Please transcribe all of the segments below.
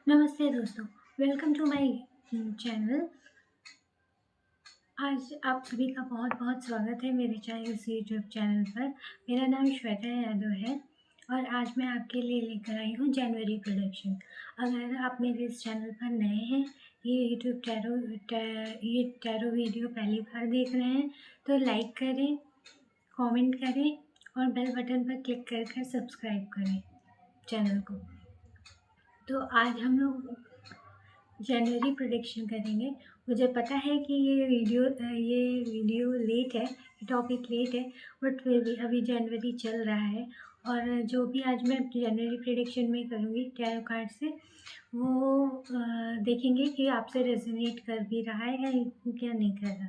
नमस्ते दोस्तों, welcome to my channel. आज आप सभी का बहुत-बहुत स्वागत है मेरे इस यूट्यूब चैनल पर। मेरा नाम श्वेता यादव है और आज मैं आपके लिए लेकर आई हूँ जनवरी प्रेडिक्शन। अगर आप मेरे इस चैनल पर नए हैं, ये टैरो वीडियो पहली बार देख रहे हैं, तो लाइक करें, कमेंट करें और बेल बटन पर क्लिक कर सब्सक्राइब करें चैनल को। तो आज हम लोग जनवरी प्रेडिक्शन करेंगे। मुझे पता है कि ये वीडियो लेट है, ये टॉपिक लेट है, बट फिर भी अभी जनवरी चल रहा है और जो भी आज मैं जनवरी प्रेडिक्शन में करूँगी टैरो कार्ड से, वो देखेंगे कि आपसे रेजोनेट कर भी रहा है या क्या नहीं कर रहा।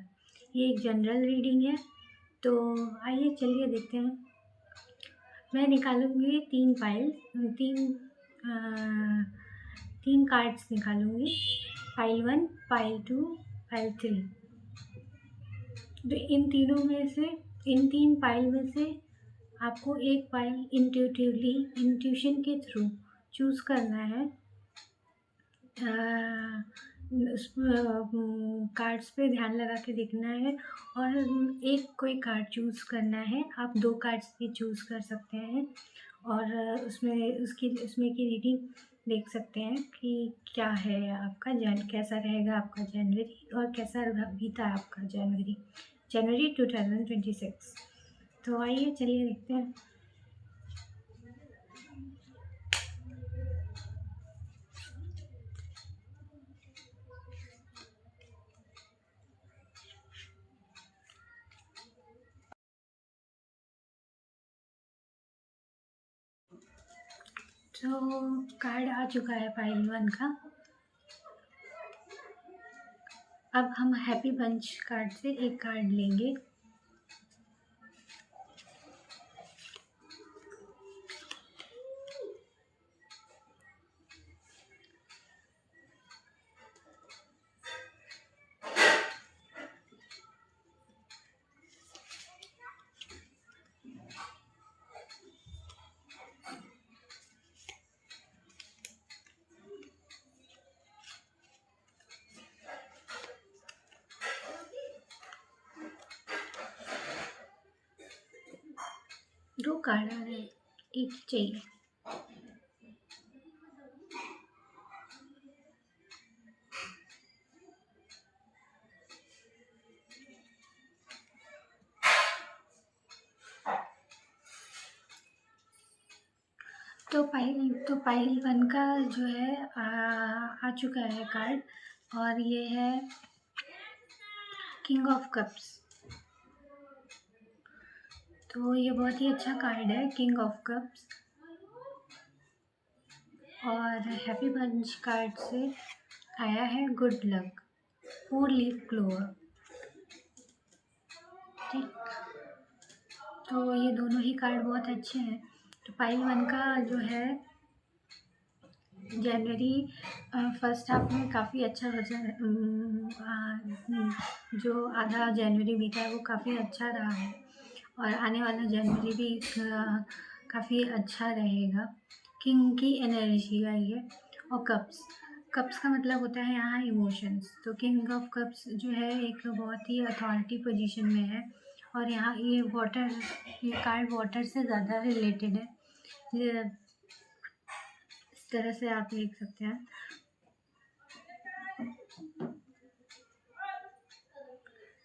ये एक जनरल रीडिंग है, तो आइए चलिए देखते हैं। मैं निकालूंगी तीन कार्ड्स निकालूंगी, पाइल 1, पाइल 2, पाइल 3। तो इन तीन पाइल में से आपको एक पाइल इंट्यूशन के थ्रू चूज़ करना है। उस कार्ड्स पे ध्यान लगा के देखना है और एक कोई कार्ड चूज़ करना है। आप 2 कार्ड्स भी चूज़ कर सकते हैं और उसमें की रीडिंग देख सकते हैं कि क्या है आपका कैसा रहेगा आपका जनवरी और कैसा बीता आपका जनवरी 2026। तो आइए चलिए देखते हैं। तो कार्ड आ चुका है पाइल 1 का। अब हम हैप्पी बंच कार्ड से एक कार्ड लेंगे। दो कार्ड आ रहे हैं, एक चाहिए। तो पाइल 1 का जो है आ चुका है कार्ड और ये है किंग ऑफ कप्स। तो ये बहुत ही अच्छा कार्ड है, किंग ऑफ कप्स। और हैप्पी बंच कार्ड से आया है गुड लक, 4 लीफ क्लोवर। ठीक, तो ये दोनों ही कार्ड बहुत अच्छे हैं। तो पाइल 1 का जो है जनवरी फर्स्ट हाफ में काफ़ी अच्छा जो आधा जनवरी बीता है वो काफ़ी अच्छा रहा है और आने वाला जनवरी भी काफ़ी अच्छा रहेगा। किंग की एनर्जी आई है और कप्स का मतलब होता है यहाँ इमोशंस। तो किंग ऑफ कप्स जो है एक बहुत ही अथॉरिटी पोजीशन में है और यहाँ ये कार्ड वाटर से ज़्यादा रिलेटेड है। इस तरह से आप देख सकते हैं।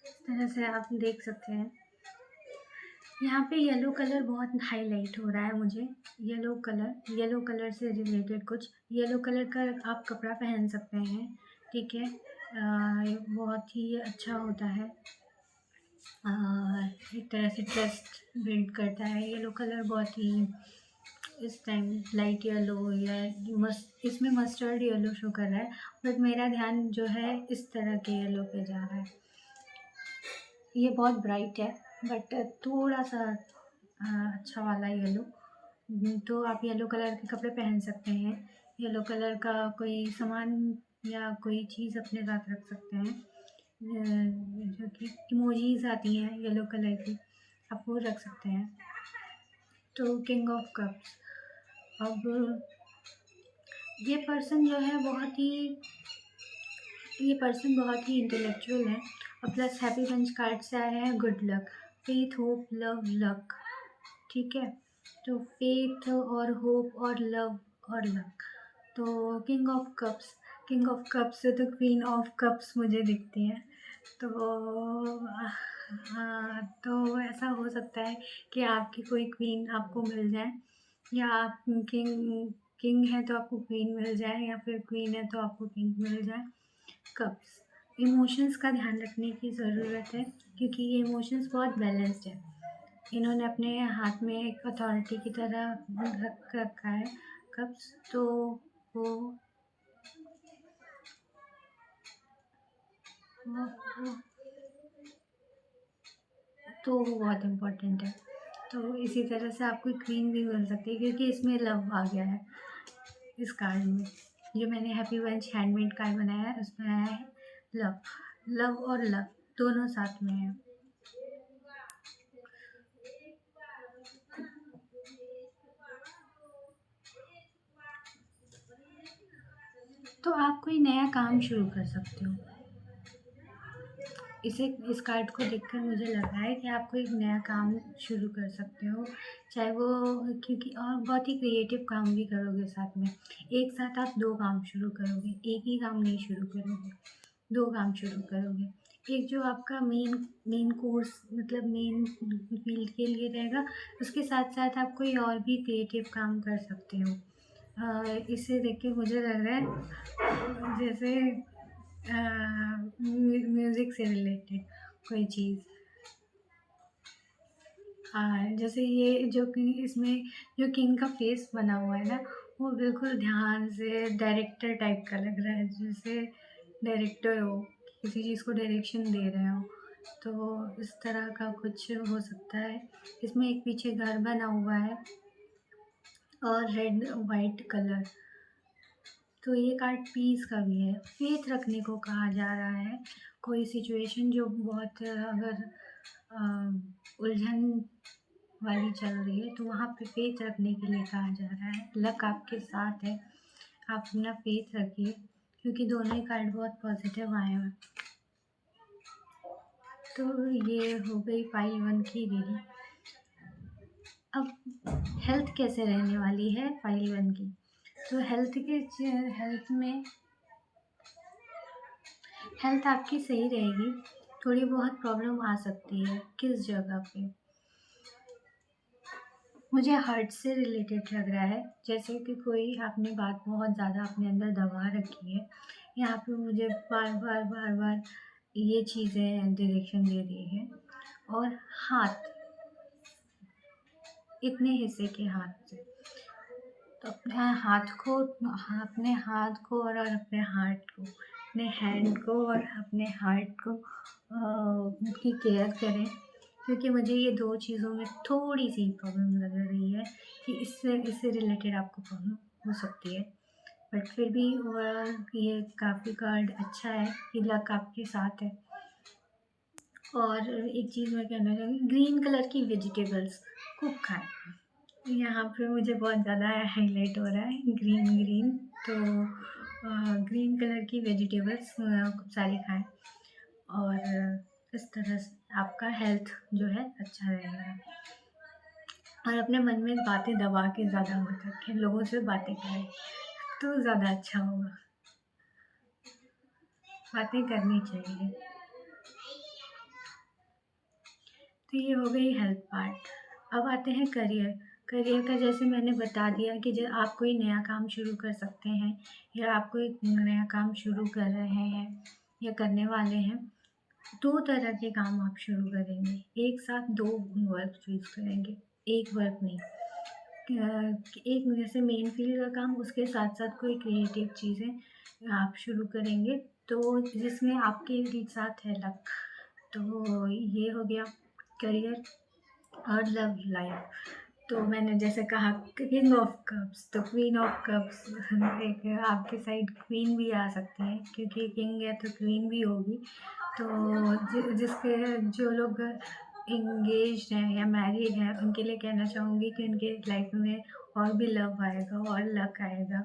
इस तरह से आप देख सकते हैं। यहाँ पे येलो कलर बहुत हाईलाइट हो रहा है मुझे। येलो कलर से रिलेटेड कुछ येलो कलर का आप कपड़ा पहन सकते हैं। ठीक है, ये बहुत ही अच्छा होता है। एक तरह से ट्रस्ट बिल्ड करता है। येलो कलर बहुत ही इस टाइम लाइट येलो या इसमें मस्टर्ड येलो शो कर रहा है, बट मेरा ध्यान जो है इस तरह के येलो पे जा रहा है। ये बहुत ब्राइट है बट थोड़ा सा अच्छा वाला येलो। तो आप येलो कलर के कपड़े पहन सकते हैं। येलो कलर का कोई सामान या कोई चीज़ अपने साथ रख सकते हैं। जो कि इमोजीज आती हैं येलो कलर की, आप वो रख सकते हैं। तो किंग ऑफ कप्स। अब ये पर्सन जो है बहुत ही ये पर्सन बहुत ही इंटेलेक्चुअल है। और प्लस हैप्पी पंच कार्ड से आया है good luck, faith, hope, love, luck. ठीक है, तो फेथ और होप और लव और लक। तो किंग ऑफ कप्स से तो क्वीन ऑफ कप्स मुझे दिखती है। तो हाँ, तो ऐसा हो सकता है कि आपकी कोई क्वीन आपको मिल जाए, या आप किंग किंग है तो आपको क्वीन मिल जाए, या फिर क्वीन है तो आपको किंग मिल जाए। कप्स, इमोशंस का ध्यान रखने की ज़रूरत है, क्योंकि ये इमोशंस बहुत बैलेंस्ड है। इन्होंने अपने हाथ में एक अथॉरिटी की तरह रख रखा है कप्स। तो वो वो वो तो वो बहुत इम्पोर्टेंट है। तो इसी तरह से आपको क्वीन भी मिल सकती है, क्योंकि इसमें लव आ गया है इस कार्ड में। जो मैंने हैप्पी वंश हैंडमेड कार्ड बनाया है उसमें आया है लव। लव और लव दोनों साथ में है। तो आप कोई नया काम शुरू कर सकते हो। इस कार्ड को देखकर मुझे लग रहा है कि आप कोई नया काम शुरू कर सकते हो, चाहे वो, क्योंकि और बहुत ही क्रिएटिव काम भी करोगे साथ में। एक साथ आप 2 काम शुरू करोगे, एक ही काम नहीं शुरू करोगे, 2 काम शुरू करोगे। एक जो आपका मेन कोर्स मतलब मेन फील्ड के लिए रहेगा, उसके साथ-साथ आप कोई और भी क्रिएटिव काम कर सकते हो। इसे देख के मुझे लग रहा है जैसे म्यूज़िक से रिलेटेड कोई चीज़। हाँ, जैसे ये जो कि इसमें जो किंग का फेस बना हुआ है ना, वो बिल्कुल ध्यान से डायरेक्टर टाइप का लग रहा है, जैसे डायरेक्टर हो, किसी चीज़ को डायरेक्शन दे रहे हो। तो इस तरह का कुछ हो सकता है। इसमें एक पीछे घर बना हुआ है और रेड वाइट कलर। तो ये कार्ड पीस का भी है, फेथ रखने को कहा जा रहा है। कोई सिचुएशन जो बहुत अगर उलझन वाली चल रही है, तो वहाँ पे फेथ रखने के लिए कहा जा रहा है। लक आपके साथ है, आप अपना फेथ रखिए, क्योंकि दोनों ही कार्ड बहुत पॉजिटिव आए हैं। तो ये हो गई पाइल 1 की रीडिंग। अब हेल्थ कैसे रहने वाली है पाइल 1 की। तो हेल्थ आपकी सही रहेगी। थोड़ी बहुत प्रॉब्लम आ सकती है, किस जगह पे, मुझे हार्ट से रिलेटेड लग रहा है, जैसे कि कोई आपने बात बहुत ज़्यादा अपने अंदर दबा रखी है। यहाँ पे मुझे बार बार ये चीज़ें डायरेक्शन दे रही है। और हाथ, इतने हिस्से के हाथ से, तो अपने हाथ को और अपने हार्ट को, अपने हैंड को और अपने हार्ट को की केयर करें, क्योंकि मुझे ये 2 चीज़ों में थोड़ी सी प्रॉब्लम लग रही है कि इससे रिलेटेड आपको प्रॉब्लम हो सकती है। बट फिर भी ओवरऑल ये काफ़ी कार्ड अच्छा है कि लक आपके साथ है। और एक चीज़ मैं कहना चाहूँगी, ग्रीन कलर की वेजिटेबल्स खूब खाएं। यहाँ पे मुझे बहुत ज़्यादा हाईलाइट हो रहा है ग्रीन ग्रीन। तो ग्रीन कलर की वेजिटेबल्स खूब सारी खाएं, और इस तरह से आपका हेल्थ जो है अच्छा रहेगा। और अपने मन में बातें दबा के ज़्यादा मत रखें, लोगों से बातें करें तो ज़्यादा अच्छा होगा। बातें करनी चाहिए। तो ये हो गई हेल्थ पार्ट। अब आते हैं करियर। करियर का जैसे मैंने बता दिया कि जो आप कोई नया काम शुरू कर सकते हैं, या आप कोई नया काम शुरू कर रहे हैं या करने वाले हैं। 2 तरह के काम आप शुरू करेंगे, एक साथ 2 वर्क चूज़ करेंगे, एक वर्क नहीं। एक जैसे मेन फील्ड का काम, उसके साथ-साथ कोई क्रिएटिव चीज़ें आप शुरू करेंगे, तो जिसमें आपके साथ है लक। तो ये हो गया करियर। और लव लाइफ, तो मैंने जैसे कहा किंग ऑफ कप्स, तो क्वीन ऑफ कप्स एक आपके साइड क्वीन भी आ सकती है, क्योंकि किंग है तो क्वीन भी होगी। तो जिसके जो लोग इंगेज्ड हैं या मैरिड हैं, उनके लिए कहना चाहूँगी कि उनके लाइफ में और भी लव आएगा और लक आएगा।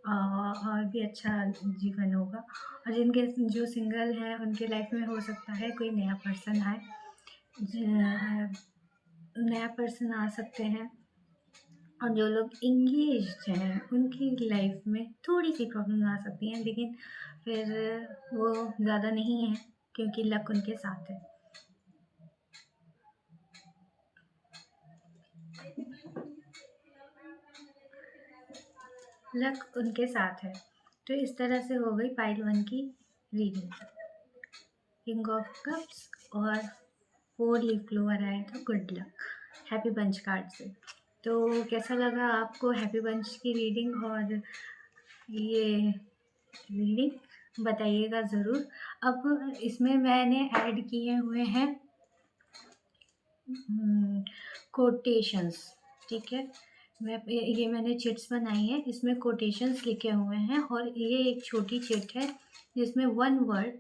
और भी अच्छा जीवन होगा। और जिनके जो सिंगल हैं उनके लाइफ में हो सकता है कोई नया पर्सन आए, नया पर्सन आ सकते हैं। और जो लोग इंगेज्ड हैं उनकी लाइफ में थोड़ी सी प्रॉब्लम आ सकती हैं, लेकिन फिर वो ज़्यादा नहीं है क्योंकि लक उनके साथ है। लक उनके साथ है। तो इस तरह से हो गई पाइल 1 की रीडिंग। किंग ऑफ कप्स और 4 लीफ क्लोवर आया था good luck happy bunch card से। तो कैसा लगा आपको हैप्पी बंच की रीडिंग और ये रीडिंग बताइएगा ज़रूर। अब इसमें मैंने ऐड किए हुए हैं कोटेशंस, ठीक है। ये मैंने चिट्स बनाई है, इसमें कोटेशंस लिखे हुए हैं और ये एक छोटी चिट है जिसमें 1 वर्ड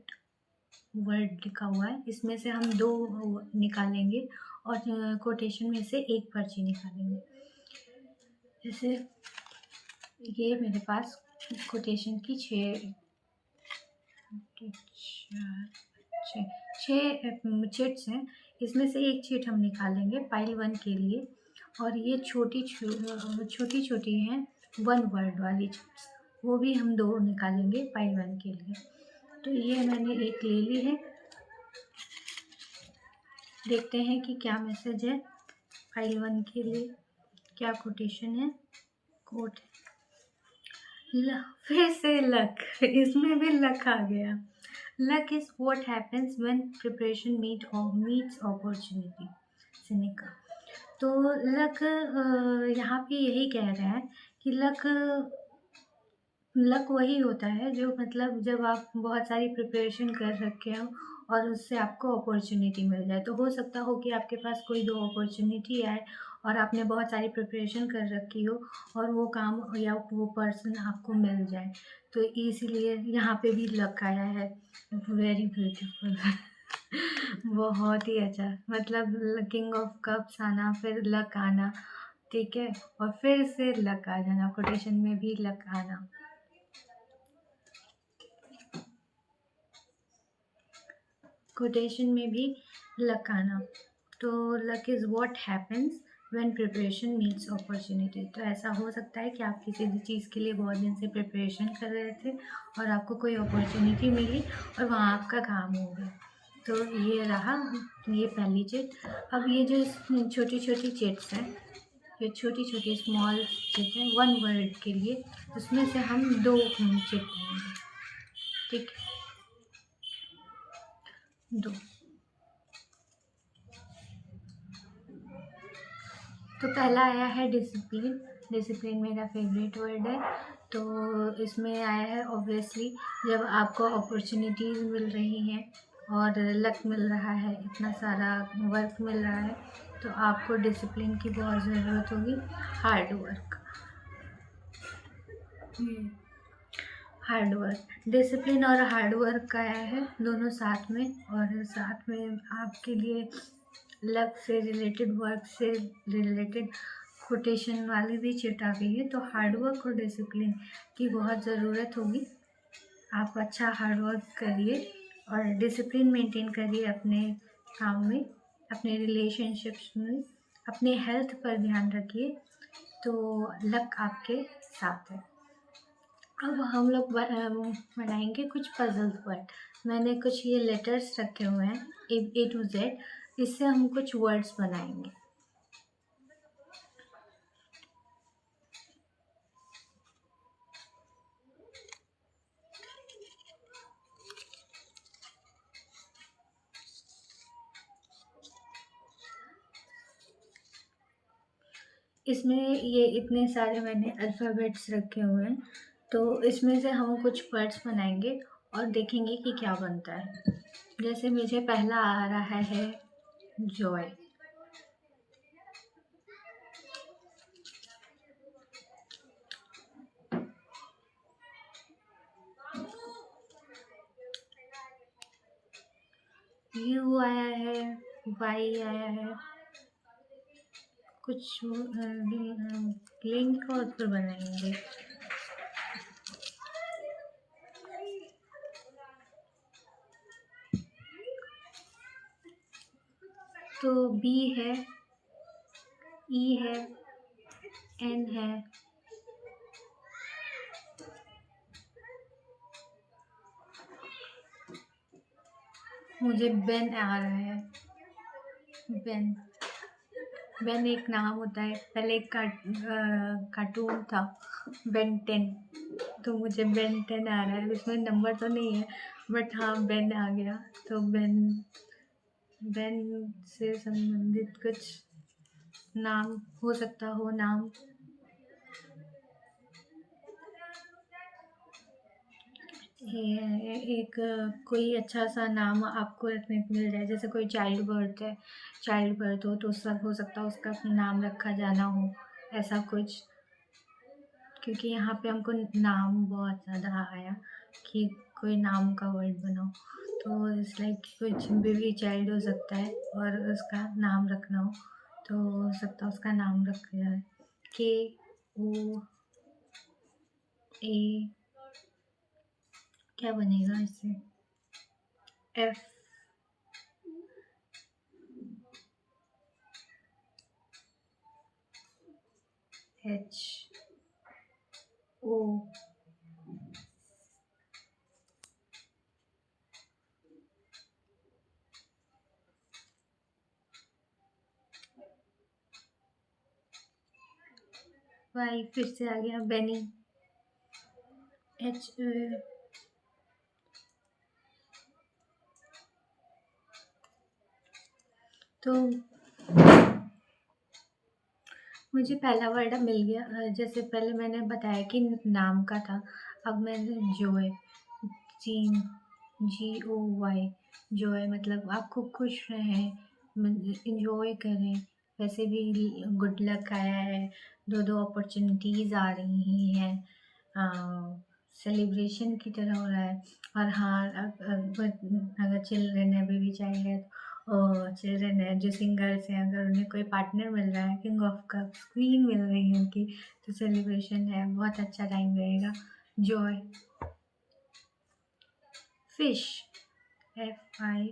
लिखा हुआ है। इसमें से हम 2 निकालेंगे और कोटेशन में से एक पर्ची निकालेंगे। जैसे ये मेरे पास कोटेशन की 6 चिट्स हैं। इसमें से एक चिट हम निकालेंगे पाइल 1 के लिए और ये छोटी छोटी हैं 1 वर्ड वाली चिट्स, वो भी हम 2 निकालेंगे पाइल 1 के लिए। तो ये मैंने एक ले ली है। देखते हैं कि क्या मैसेज है फाइल 1 के लिए, क्या कोटेशन है। कोट फिर से लक, इसमें भी लक आ गया। Luck is what happens when preparation meets opportunity, Seneca. तो लक यहाँ पे यही कह रहा है कि लक वही होता है जो मतलब जब आप बहुत सारी प्रिपरेशन कर रखे हो और उससे आपको अपॉर्चुनिटी मिल जाए। तो हो सकता हो कि आपके पास कोई 2 अपॉर्चुनिटी आए और आपने बहुत सारी प्रिपरेशन कर रखी हो और वो काम या वो पर्सन आपको मिल जाए। तो इसीलिए यहाँ पे भी लक आया है। वेरी ब्यूटीफुल बहुत ही अच्छा, मतलब किंग ऑफ कप्स आना, फिर लक आना, ठीक है, और फिर से लक आ जाना, कोटेशन में भी लक आना। कोटेशन में भी लक आना। तो luck is what happens when preparation meets opportunity. तो ऐसा हो सकता है कि आप किसी भी चीज़ के लिए बहुत दिन से प्रिपरेशन कर रहे थे और आपको कोई अपॉर्चुनिटी मिली और वहाँ आपका काम हो गया। तो ये रहा, ये पहली चिट। अब ये जो छोटी छोटी चिट्स हैं, ये छोटी छोटी स्मॉल चिट है 1 वर्ड के लिए, उसमें से हम 2 चिट लेंगे, ठीक है, 2। तो पहला आया है डिसिप्लिन। डिसिप्लिन मेरा फेवरेट वर्ड है। तो इसमें आया है ऑब्वियसली जब आपको अपॉर्चुनिटीज़ मिल रही हैं और लक मिल रहा है, इतना सारा वर्क मिल रहा है, तो आपको डिसिप्लिन की बहुत ज़रूरत होगी। Hard work, hard work, discipline और हार्ड वर्क आया है दोनों साथ में। और साथ में आपके लिए लक से रिलेटेड, वर्क से रिलेटेड कोटेशन वाली भी चिट आ गई है। तो हार्ड वर्क और डिसिप्लिन की बहुत ज़रूरत होगी। आप अच्छा हार्ड वर्क करिए और डिसिप्लिन मेंटेन करिए अपने काम में, अपने रिलेशनशिप्स में, अपने हेल्थ पर ध्यान रखिए, तो लक आपके साथ है। अब हम लोग बनाएंगे कुछ पजल्स वर्ड। मैंने कुछ ये लेटर्स रखे हुए हैं A to Z, इससे हम कुछ वर्ड्स बनाएंगे। इसमें ये इतने सारे मैंने अल्फ़ाबेट्स रखे हुए हैं, तो इसमें से हम कुछ वर्ड्स बनाएंगे और देखेंगे कि क्या बनता है। जैसे मुझे पहला आ रहा है जॉय। यू आया है, वाई आया है, कुछ लिंक और फिर बनाएंगे। तो बी है, ई है, एन है, मुझे बेन आ रहा है। बेन, बेन एक नाम होता है, पहले एक कार्टून था बेन 10, तो मुझे बेन 10 आ रहा है। उसमें नंबर तो नहीं है बट हाँ बेन आ गया। तो बेन, बेन से संबंधित कुछ नाम हो सकता हो, नाम एक कोई अच्छा सा नाम आपको रखने को मिल जाए, जैसे कोई चाइल्ड बर्थ है, चाइल्ड बर्थ हो तो उसका हो सकता है उसका नाम रखा जाना हो, ऐसा कुछ। क्योंकि यहाँ पे हमको नाम बहुत ज़्यादा आया कि कोई नाम का वर्ड बनाओ, तो इट्स लाइक कुछ बेबी चाइल्ड हो सकता है और उसका नाम रखना हो तो हो सकता है उसका नाम रखा जाए KO A, क्या बनेगा इससे, FH O, Y फिर से आ गया बेनी, H तो मुझे पहला वर्ड मिल गया। जैसे पहले मैंने बताया कि नाम का था, अब मैंने जॉय, GOY, जॉय मतलब आप खूब खुश रहें, इंजॉय करें। वैसे भी गुड लक आया है, दो अपॉर्चुनिटीज़ आ रही हैं, सेलिब्रेशन की तरह हो रहा है। और हाँ, अगर चिल्ड्रन है, बेबी चाइल्ड है और चिल्ड्रन है जो सिंगल्स हैं, अगर उन्हें कोई पार्टनर मिल रहा है, किंग ऑफ कप्स, क्वीन मिल रही है उनकी, तो सेलिब्रेशन है, बहुत अच्छा टाइम रहेगा। जॉय, फिश, FI,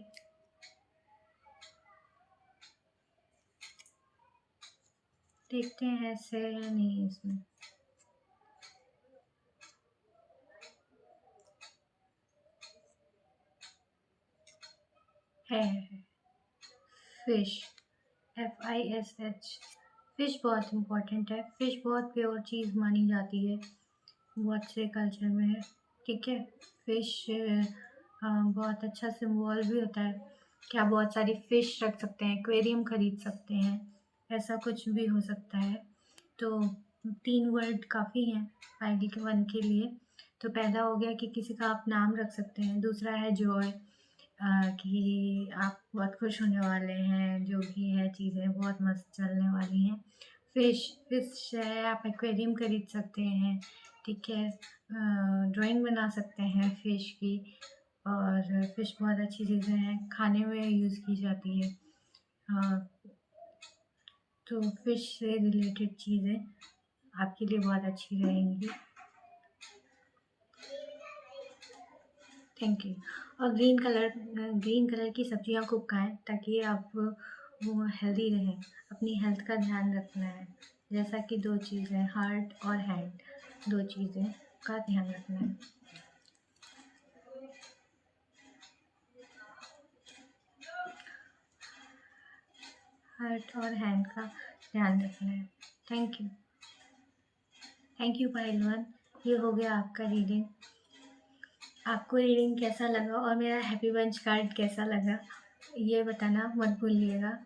देखते हैं ऐसे या नहीं इसमें, है फिश, FISH। फिश बहुत इम्पोर्टेंट है, फिश बहुत प्योर चीज़ मानी जाती है बहुत से कल्चर में, ठीक है। फिश बहुत अच्छा सिंबल भी होता है कि आप बहुत सारी फिश रख सकते हैं, एक्वेरियम खरीद सकते हैं, ऐसा कुछ भी हो सकता है। तो 3 वर्ड काफ़ी हैं पाइल के 1 के लिए। तो पहला हो गया कि किसी का आप नाम रख सकते हैं, दूसरा है जॉय, कि आप बहुत खुश होने वाले हैं, जो भी है चीज़ें बहुत मस्त चलने वाली हैं। फिश, फिश है, आप एक्वेरियम खरीद सकते हैं, ठीक है। ड्राइंग बना सकते हैं फिश की, और फिश बहुत अच्छी चीज़ें हैं, खाने में यूज़ की जाती है। तो फिश से रिलेटेड चीज़ें आपके लिए बहुत अच्छी रहेंगी। Thank you. और ग्रीन कलर की सब्जियां खूब खाएं ताकि आप वो हेल्दी रहें। अपनी हेल्थ का ध्यान रखना है, जैसा कि 2 चीज़ें, हार्ट और हैंड, 2 चीज़ें का ध्यान रखना है। हार्ट और हैंड का ध्यान रखना है। थैंक यू पाइल 1, ये हो गया आपका रीडिंग। आपको रीडिंग कैसा लगा और मेरा हैप्पी बंच कार्ड कैसा लगा ये बताना मत भूलिएगा।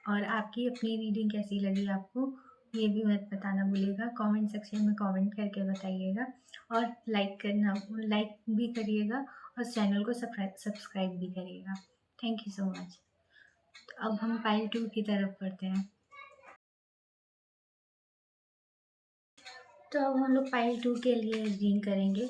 और आपकी अपनी रीडिंग कैसी लगी आपको ये भी मत बताना भूलिएगा, कमेंट सेक्शन में कमेंट करके बताइएगा। और लाइक भी करिएगा और चैनल को सब्सक्राइब भी करिएगा। Thank you so much. तो अब हम पाइल 2 की तरफ बढ़ते हैं। तो अब हम लोग पाइल 2 के लिए रीडिंग करेंगे।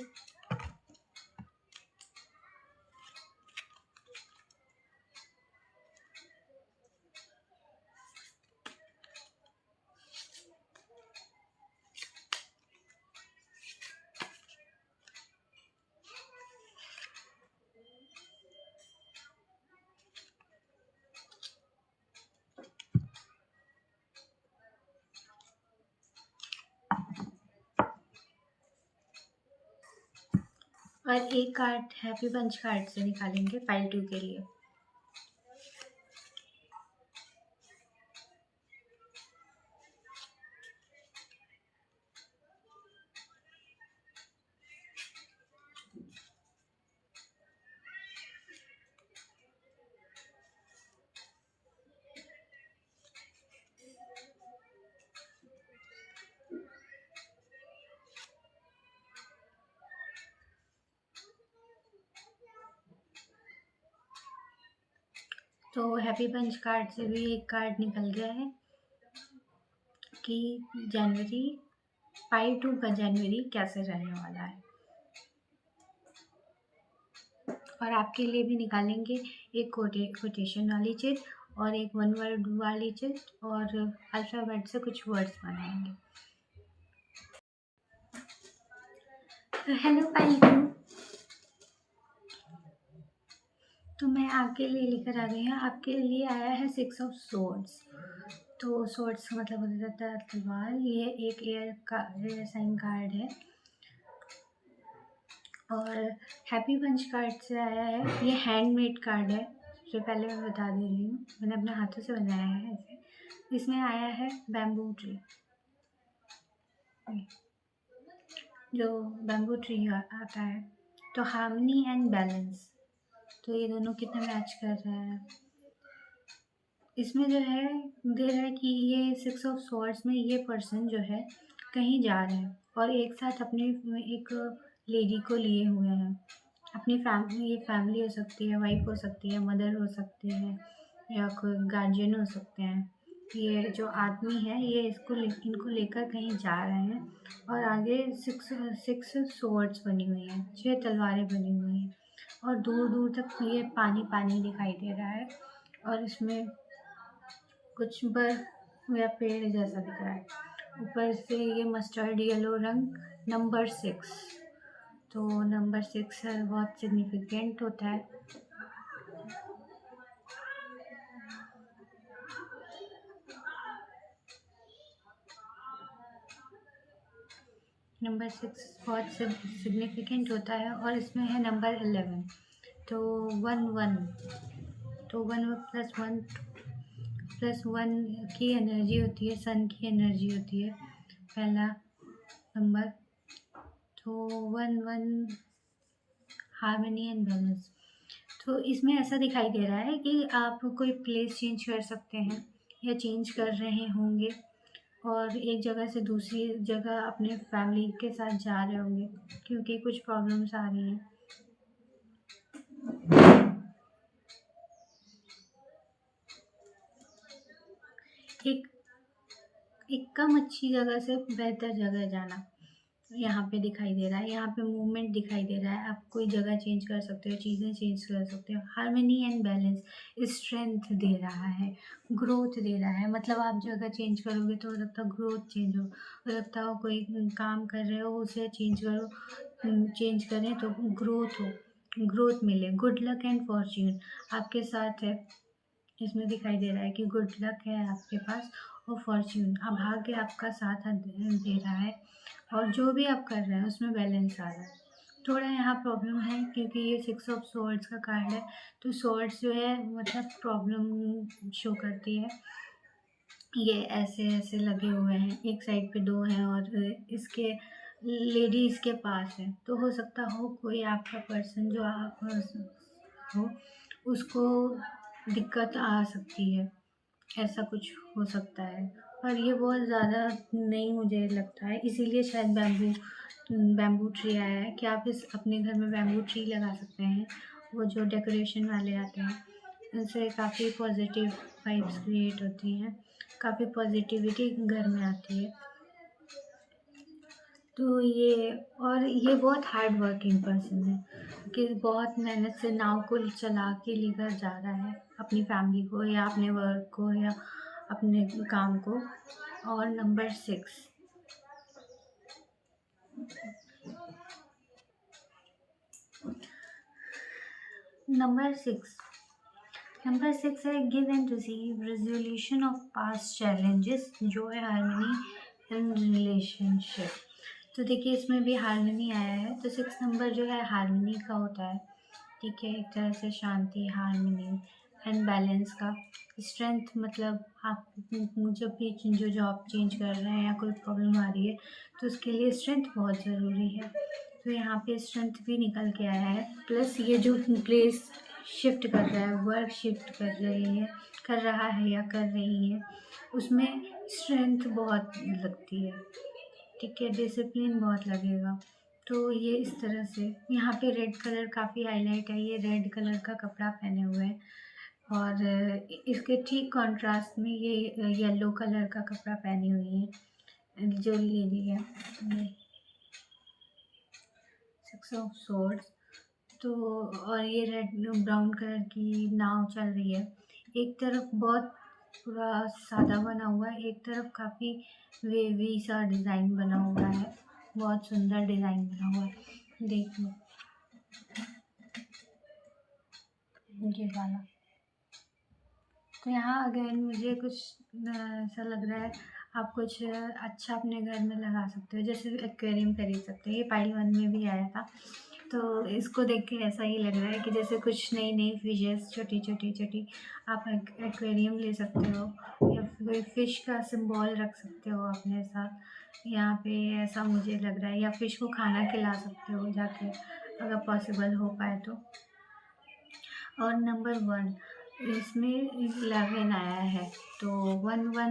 और एक कार्ड हैप्पी पंच कार्ड से निकालेंगे पाइल 2 के लिए। तो हैप्पी पंच कार्ड से भी एक कार्ड निकल गया है कि जनवरी पाई 2 का जनवरी कैसे रहने वाला है। और आपके लिए भी निकालेंगे एक कोटेशन वाली चिट और एक वन वर्ड वाली चिट और अल्फ़ाबेट से कुछ वर्ड्स बनाएंगे। हेलो पाई 2, तो मैं आपके लिए लेकर आ गई हूँ। आपके लिए आया है 6 ऑफ सोर्ड्स। तो सोर्ड्स का मतलब हो जाता है तलवार। ये एक एयर साइन कार्ड है और हैप्पी पंच कार्ड से आया है। ये हैंडमेड कार्ड है, सबसे पहले मैं बता दे रही हूँ, मैंने अपने हाथों से बनाया है इसे। इसमें आया है बैम्बू ट्री, जो बैम्बू ट्री आता है। तो हार्मनी एंड बैलेंस, तो ये दोनों कितना मैच कर रहे हैं। इसमें जो है दे रहा है कि ये 6 ऑफ स्वॉर्ड्स में ये पर्सन जो है कहीं जा रहे हैं और एक साथ अपने एक लेडी को लिए हुए हैं। अपनी फैमिली, ये फैमिली हो सकती है, वाइफ हो सकती है, मदर हो सकती है या कोई गार्जियन हो सकते हैं। ये जो आदमी है ये इनको लेकर कहीं जा रहे हैं और आगे सिक्स स्वॉर्ड्स बनी हुई हैं, 6 तलवारें बनी हुई हैं और दूर दूर तक ये पानी पानी दिखाई दे रहा है और इसमें कुछ बर्फ या पेड़ जैसा दिख रहा है। ऊपर से ये मस्टर्ड येलो रंग नंबर 6, तो नंबर 6 बहुत सिग्निफिकेंट होता है। नंबर 6 बहुत सिग्निफिकेंट होता है और इसमें है नंबर 11, तो 1 1, तो 1 + 1 की एनर्जी होती है, सन की एनर्जी होती है पहला नंबर। तो 1 1 हार्मनी एंड बैलेंस। तो इसमें ऐसा दिखाई दे रहा है कि आप कोई प्लेस चेंज कर सकते हैं या चेंज कर रहे होंगे और एक जगह से दूसरी जगह अपने फैमिली के साथ जा रहे होंगे क्योंकि कुछ प्रॉब्लम्स आ रही हैं। एक एक कम अच्छी जगह से बेहतर जगह जाना यहाँ पे दिखाई दे रहा है। यहाँ पे मूवमेंट दिखाई दे रहा है, आप कोई जगह चेंज कर सकते हो, चीज़ें चेंज कर सकते हो। हार्मनी एंड बैलेंस स्ट्रेंथ दे रहा है, ग्रोथ दे रहा है। मतलब आप जगह चेंज करोगे तो हो सकता है ग्रोथ चेंज हो सकता हो कोई काम कर रहे हो उसे चेंज करो, चेंज करें तो ग्रोथ हो, ग्रोथ मिले। गुड लक एंड फॉर्च्यून आपके साथ है, इसमें दिखाई दे रहा है कि गुड लक है आपके पास और फॉर्च्यून भाग्य आपका साथ दे रहा है और जो भी आप कर रहे हैं उसमें बैलेंस आ रहा है। थोड़ा यहाँ प्रॉब्लम है क्योंकि ये 6 ऑफ सोर्ड्स का कार्ड है, तो सोर्ड्स जो है मतलब प्रॉब्लम शो करती है। ये ऐसे ऐसे लगे हुए हैं, एक साइड पे 2 हैं और इसके लेडी इसके पास है, तो हो सकता हो कोई आपका पर्सन जो आप हो उसको दिक्कत आ सकती है, ऐसा कुछ हो सकता है। पर ये बहुत ज़्यादा नहीं मुझे लगता है, इसीलिए शायद बैम्बू ट्री आया है कि आप इस अपने घर में बैम्बू ट्री लगा सकते हैं। वो जो डेकोरेशन वाले आते हैं उनसे काफ़ी पॉजिटिव वाइब्स क्रिएट होती हैं, काफ़ी पॉजिटिविटी घर में आती है। तो ये और ये बहुत हार्ड वर्किंग पर्सन है कि बहुत मेहनत से नाव को चला के लेकर जा रहा है अपनी फैमिली को या अपने वर्क को या अपने काम को। और नंबर 6, नंबर 6 नंबर 6 है give and receive, resolution of past challenges, Joy, harmony and relationship. तो देखिए इसमें भी हार्मनी आया है, तो 6 नंबर जो है हार्मनी का होता है, ठीक है? एक तरह से शांति, हार्मनी एंड बैलेंस का। स्ट्रेंथ मतलब आप जब भी जो जॉब चेंज कर रहे हैं या कोई प्रॉब्लम आ रही है, तो उसके लिए स्ट्रेंथ बहुत ज़रूरी है। तो यहाँ पे स्ट्रेंथ भी निकल के आया है, प्लस ये जो प्लेस शिफ्ट कर रहा है, वर्क शिफ्ट कर रही है, कर रहा है या कर रही है, उसमें स्ट्रेंथ बहुत लगती है, ठीक है? डिसिप्लिन बहुत लगेगा। तो ये इस तरह से यहाँ पे रेड कलर काफ़ी हाईलाइट है, ये रेड कलर का कपड़ा पहने हुए हैं और इसके ठीक कॉन्ट्रास्ट में ये येलो कलर का कपड़ा पहनी हुई है जो लेडी है, ये 6 ऑफ सोर्ड्स। तो और ये रेड ब्राउन कलर की नाव चल रही है, एक तरफ बहुत पूरा सादा बना हुआ है, एक तरफ काफ़ी वेवी सा डिज़ाइन बना हुआ है, बहुत सुंदर डिज़ाइन बना हुआ है, देखिए ये वाला। तो यहाँ अगेन मुझे कुछ ऐसा लग रहा है, आप कुछ अच्छा अपने घर में लगा सकते हो, जैसे एक्वेरियम खरीद सकते हो, ये पाइल 1 में भी आया था। तो इसको देख के ऐसा ही लग रहा है कि जैसे कुछ नई नई फिशेस छोटी आप एक्वेरियम ले सकते हो, या कोई फिश का सिंबल रख सकते हो अपने साथ यहाँ पे, ऐसा मुझे लग रहा है। या फिश को खाना खिला सकते हो जाके, अगर पॉसिबल हो पाए तो। और नंबर 1 इसमें 11 आया है, तो 11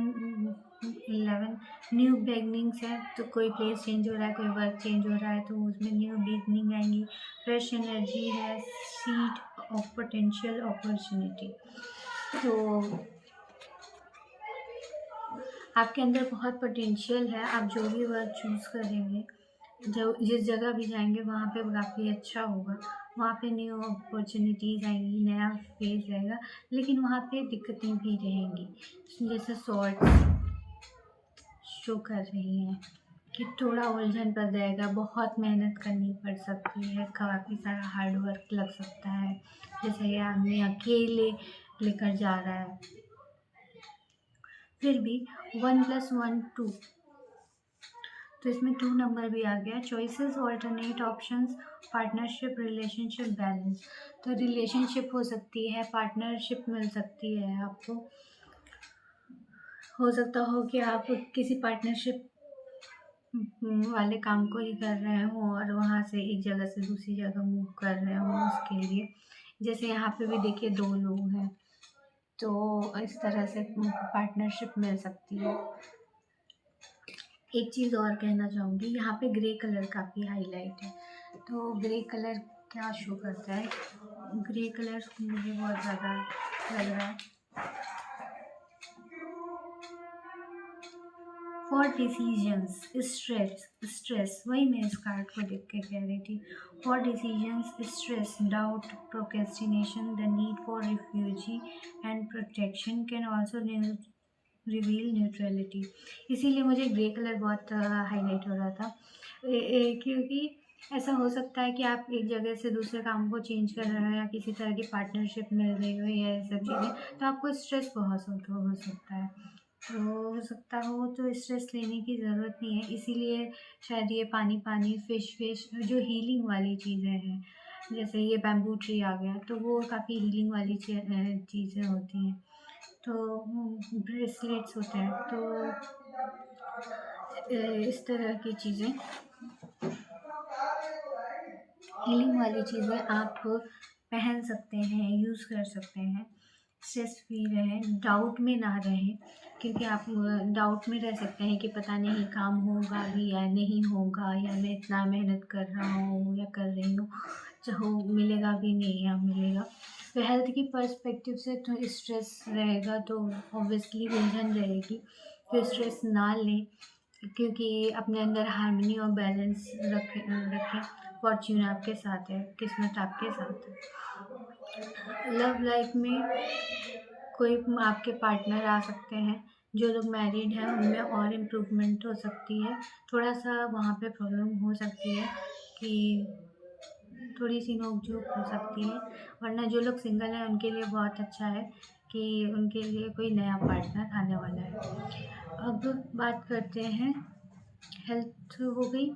न्यू बिगनिंग्स है। तो कोई प्लेस चेंज हो रहा है, कोई वर्क चेंज हो रहा है, तो उसमें न्यू बिगनिंग आएंगी, फ्रेश एनर्जी है, सीड ऑफ पोटेंशियल अपॉर्चुनिटी। तो आपके अंदर बहुत पोटेंशियल है, आप जो भी वर्क चूज़ करेंगे, जो जिस जगह भी जाएंगे वहाँ पे काफ़ी अच्छा होगा, वहाँ पे न्यू अपॉर्चुनिटीज़ आएंगी, नया फेज आएगा, लेकिन वहाँ पे दिक्कतें भी रहेंगी, जैसे सॉर्ट शो कर रही हैं कि थोड़ा उलझन पड़ जाएगा, बहुत मेहनत करनी पड़ सकती है, काफ़ी सारा हार्ड वर्क लग सकता है, जैसे ये आदमी अकेले लेकर जा रहा है। फिर भी 1 + 1 2, तो इसमें 2 नंबर भी आ गया, choices, alternate options, partnership, relationship, balance. तो रिलेशनशिप हो सकती है, पार्टनरशिप मिल सकती है आपको, हो सकता हो कि आप किसी पार्टनरशिप वाले काम को ही कर रहे हो और वहाँ से एक जगह से दूसरी जगह मूव कर रहे हो उसके लिए। जैसे यहाँ पे भी देखिए 2 लोग हैं, तो इस तरह से पार्टनरशिप मिल सकती है। एक चीज़ और कहना चाहूँगी, यहाँ पे ग्रे कलर काफ़ी हाईलाइट है, तो ग्रे कलर क्या शो करता है? ग्रे कलर मुझे बहुत ज़्यादा लग रहा है फॉर डिसीजंस, स्ट्रेस, वही मैं इस कार्ड को देख के कह रही थी। For decisions, stress, doubt, procrastination, the need for refugee and protection can also reveal neutrality. इसीलिए मुझे ग्रे कलर बहुत हाईलाइट हो रहा था, क्योंकि ऐसा हो सकता है कि आप एक जगह से दूसरे काम को चेंज कर रहे हो या किसी तरह की पार्टनरशिप मिल रही हो या ये सब चीज़ें, तो आपको स्ट्रेस बहुत हो सकता है। तो हो सकता हो तो स्ट्रेस लेने की ज़रूरत नहीं है, इसीलिए शायद ये पानी पानी, फिश जो हीलिंग वाली चीज़ें हैं, जैसे ये बैम्बू ट्री आ गया, तो वो काफ़ी हीलिंग वाली चीज़ें होती हैं। तो ब्रेसलेट्स होते हैं, तो इस तरह की चीज़ें, हीलिंग वाली चीज़ें आप पहन सकते हैं, यूज़ कर सकते हैं। स्ट्रेस फ्री रहें, डाउट में ना रहें, क्योंकि आप डाउट में रह सकते हैं कि पता नहीं काम होगा भी या नहीं होगा, या मैं इतना मेहनत कर रहा हूँ या कर रही हूँ, चाहो मिलेगा भी नहीं या मिलेगा। तो हेल्थ की पर्सपेक्टिव से तो स्ट्रेस रहेगा, तो ऑब्वियसली उलझन रहेगी, तो स्ट्रेस ना लें, क्योंकि अपने अंदर हार्मनी और बैलेंस रखें। फॉर्च्यून आपके साथ है, किस्मत आपके साथ है। लव लाइफ में कोई आपके पार्टनर आ सकते हैं, जो लोग मैरिड हैं उनमें और इम्प्रूवमेंट हो सकती है, थोड़ा सा वहाँ पे प्रॉब्लम हो सकती है कि थोड़ी सी नोक झोंक हो सकती है, वरना जो लोग सिंगल हैं उनके लिए बहुत अच्छा है कि उनके लिए कोई नया पार्टनर आने वाला है। अब बात करते हैं हेल्थ हो गई।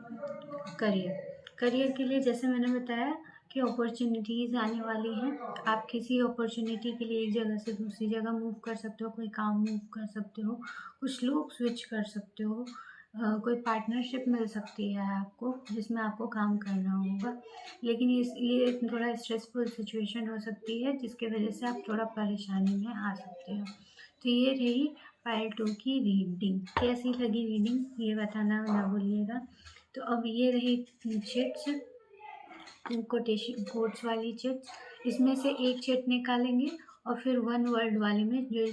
करियर के लिए जैसे मैंने बताया कि अपॉर्चुनिटीज़ आने वाली हैं। आप किसी अपॉर्चुनिटी के लिए एक जगह से दूसरी जगह मूव कर सकते हो, कोई काम मूव कर सकते हो, कुछ लोग स्विच कर सकते हो, कोई पार्टनरशिप मिल सकती है आपको जिसमें आपको काम करना होगा। लेकिन ये थोड़ा स्ट्रेसफुल सिचुएशन हो सकती है जिसकी वजह से आप थोड़ा परेशानी में आ सकते हो। तो ये रही फाइल 2 की रीडिंग। कैसी लगी रीडिंग ये बताना ना भूलिएगा। तो अब ये रही चिट्स, कोटेशन कोट्स वाली चिट्स। इसमें से एक चिट निकालेंगे और फिर वन वर्ड वाली में जो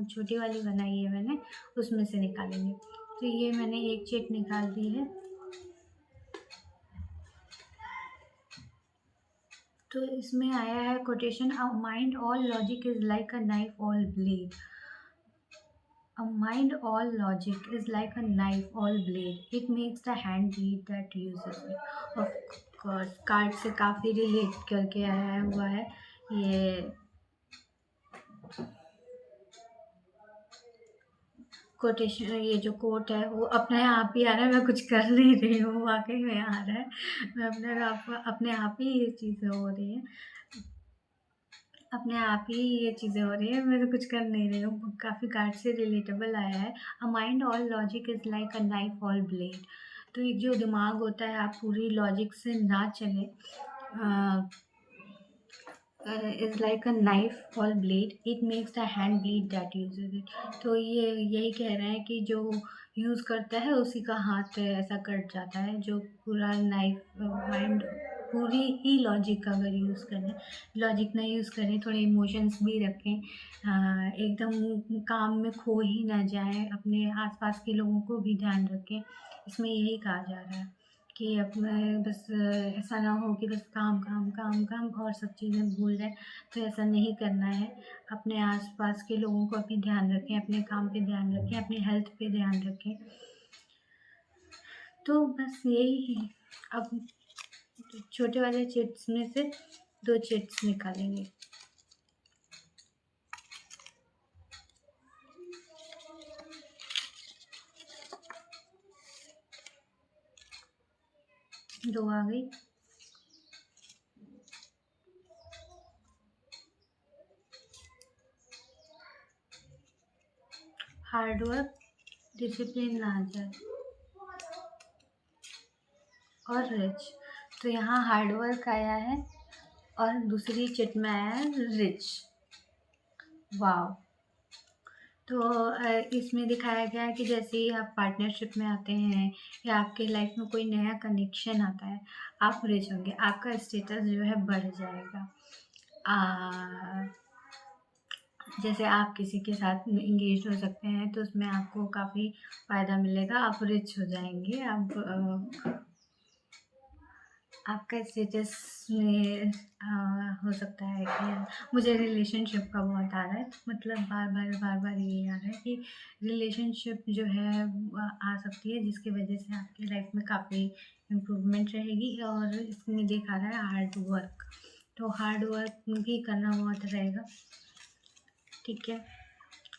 छोटी वाली बनाई है मैंने उसमें से निकालेंगे। तो ये मैंने एक चिट निकाल दी है। तो इसमें आया है quotation, a mind all logic is like a knife all blade. A mind all logic is like a knife all blade. It makes the hand bleed that uses it. Of course, card से काफ़ी relate करके आया हुआ है ये quotation. ये जो coat है वो अपने आप ही आ रहा है, मैं कुछ कर नहीं रही हूँ, वाकई में आ रहा है। मैं अपने आप ही ये चीज़ें हो रही हैं, अपने आप ही ये चीज़ें हो रही है, मैं तो कुछ कर नहीं रही हूँ। काफ़ी कार्ड से रिलेटेबल आया है। A mind all logic is like a knife all blade. तो एक जो दिमाग होता है, आप पूरी लॉजिक से ना चले, is like a knife all blade, it makes the hand bleed that usage it. तो ये यही कह रहे हैं कि जो यूज़ करता है उसी का हाथ ऐसा कट जाता है। जो पूरा नाइफ माइंड पूरी ही लॉजिक अगर यूज़ करें, लॉजिक ना यूज़ करें, थोड़े इमोशंस भी रखें, एकदम काम में खो ही ना जाएं, अपने आसपास के लोगों को भी ध्यान रखें। इसमें यही कहा जा रहा है कि अपने बस ऐसा ना हो कि बस काम काम काम काम और सब चीज़ें भूल जाएं। तो ऐसा नहीं करना है। अपने आसपास के लोगों को भी ध्यान रखें, अपने काम पे ध्यान रखें, अपनी हेल्थ पे ध्यान रखें। तो बस यही है। अब छोटे वाले चिट्स में से 2 चिट्स निकालेंगे। दो आ गई। हार्ड वर्क, डिसिप्लिन ना आ जाए और रिच। तो यहाँ हार्ड वर्क आया है और दूसरी चिट में आया है रिच। वाव। तो इसमें दिखाया गया है कि जैसे ही आप पार्टनरशिप में आते हैं या आपके लाइफ में कोई नया कनेक्शन आता है, आप रिच होंगे, आपका स्टेटस जो है बढ़ जाएगा। जैसे आप किसी के साथ इंगेज हो सकते हैं तो उसमें आपको काफ़ी फ़ायदा मिलेगा, आप रिच हो जाएंगे। आपका स्टेटस में हो सकता है कि मुझे रिलेशनशिप का बहुत आ रहा है, मतलब बार बार ये आ रहा है कि रिलेशनशिप जो है आ सकती है जिसकी वजह से आपकी लाइफ में काफ़ी इम्प्रूवमेंट रहेगी। और इसमें दिखा रहा है हार्ड वर्क, तो हार्ड वर्क भी करना बहुत रहेगा, ठीक है।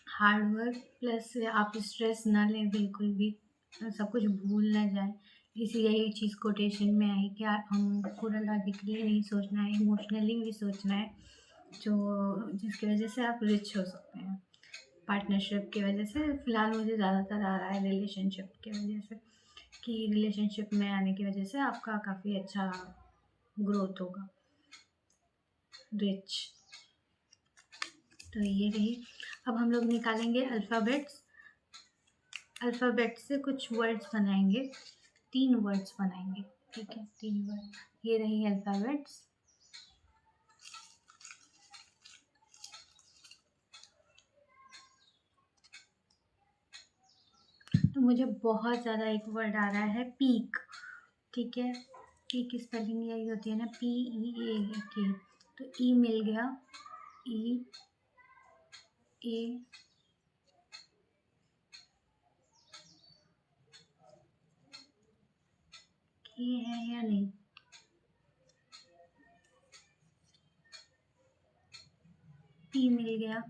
हार्ड वर्क प्लस आप स्ट्रेस ना लें बिल्कुल भी, सब कुछ भूल ना जाए। यही चीज़ कोटेशन में आई कि हम पूरा लॉजिकली नहीं सोचना है, इमोशनली भी सोचना है, जो जिसकी वजह से आप रिच हो सकते हैं पार्टनरशिप की वजह से। फ़िलहाल मुझे ज़्यादातर आ रहा है रिलेशनशिप की वजह से, कि रिलेशनशिप में आने की वजह से आपका काफ़ी अच्छा ग्रोथ होगा, रिच। तो ये रही। अब हम लोग निकालेंगे अल्फ़ाबेट्स। अल्फ़ाबेट से कुछ वर्ड्स बनाएंगे, 3 वर्ड्स बनाएंगे, ठीक है, 3 वर्ड। ये रही अल्फ़ाबेट्स। तो मुझे बहुत ज़्यादा एक वर्ड आ रहा है पीक, ठीक है। पी की स्पेलिंग यही होती है ना, PEAK। तो ई मिल गया, E A K है या नहीं? पी मिल गया,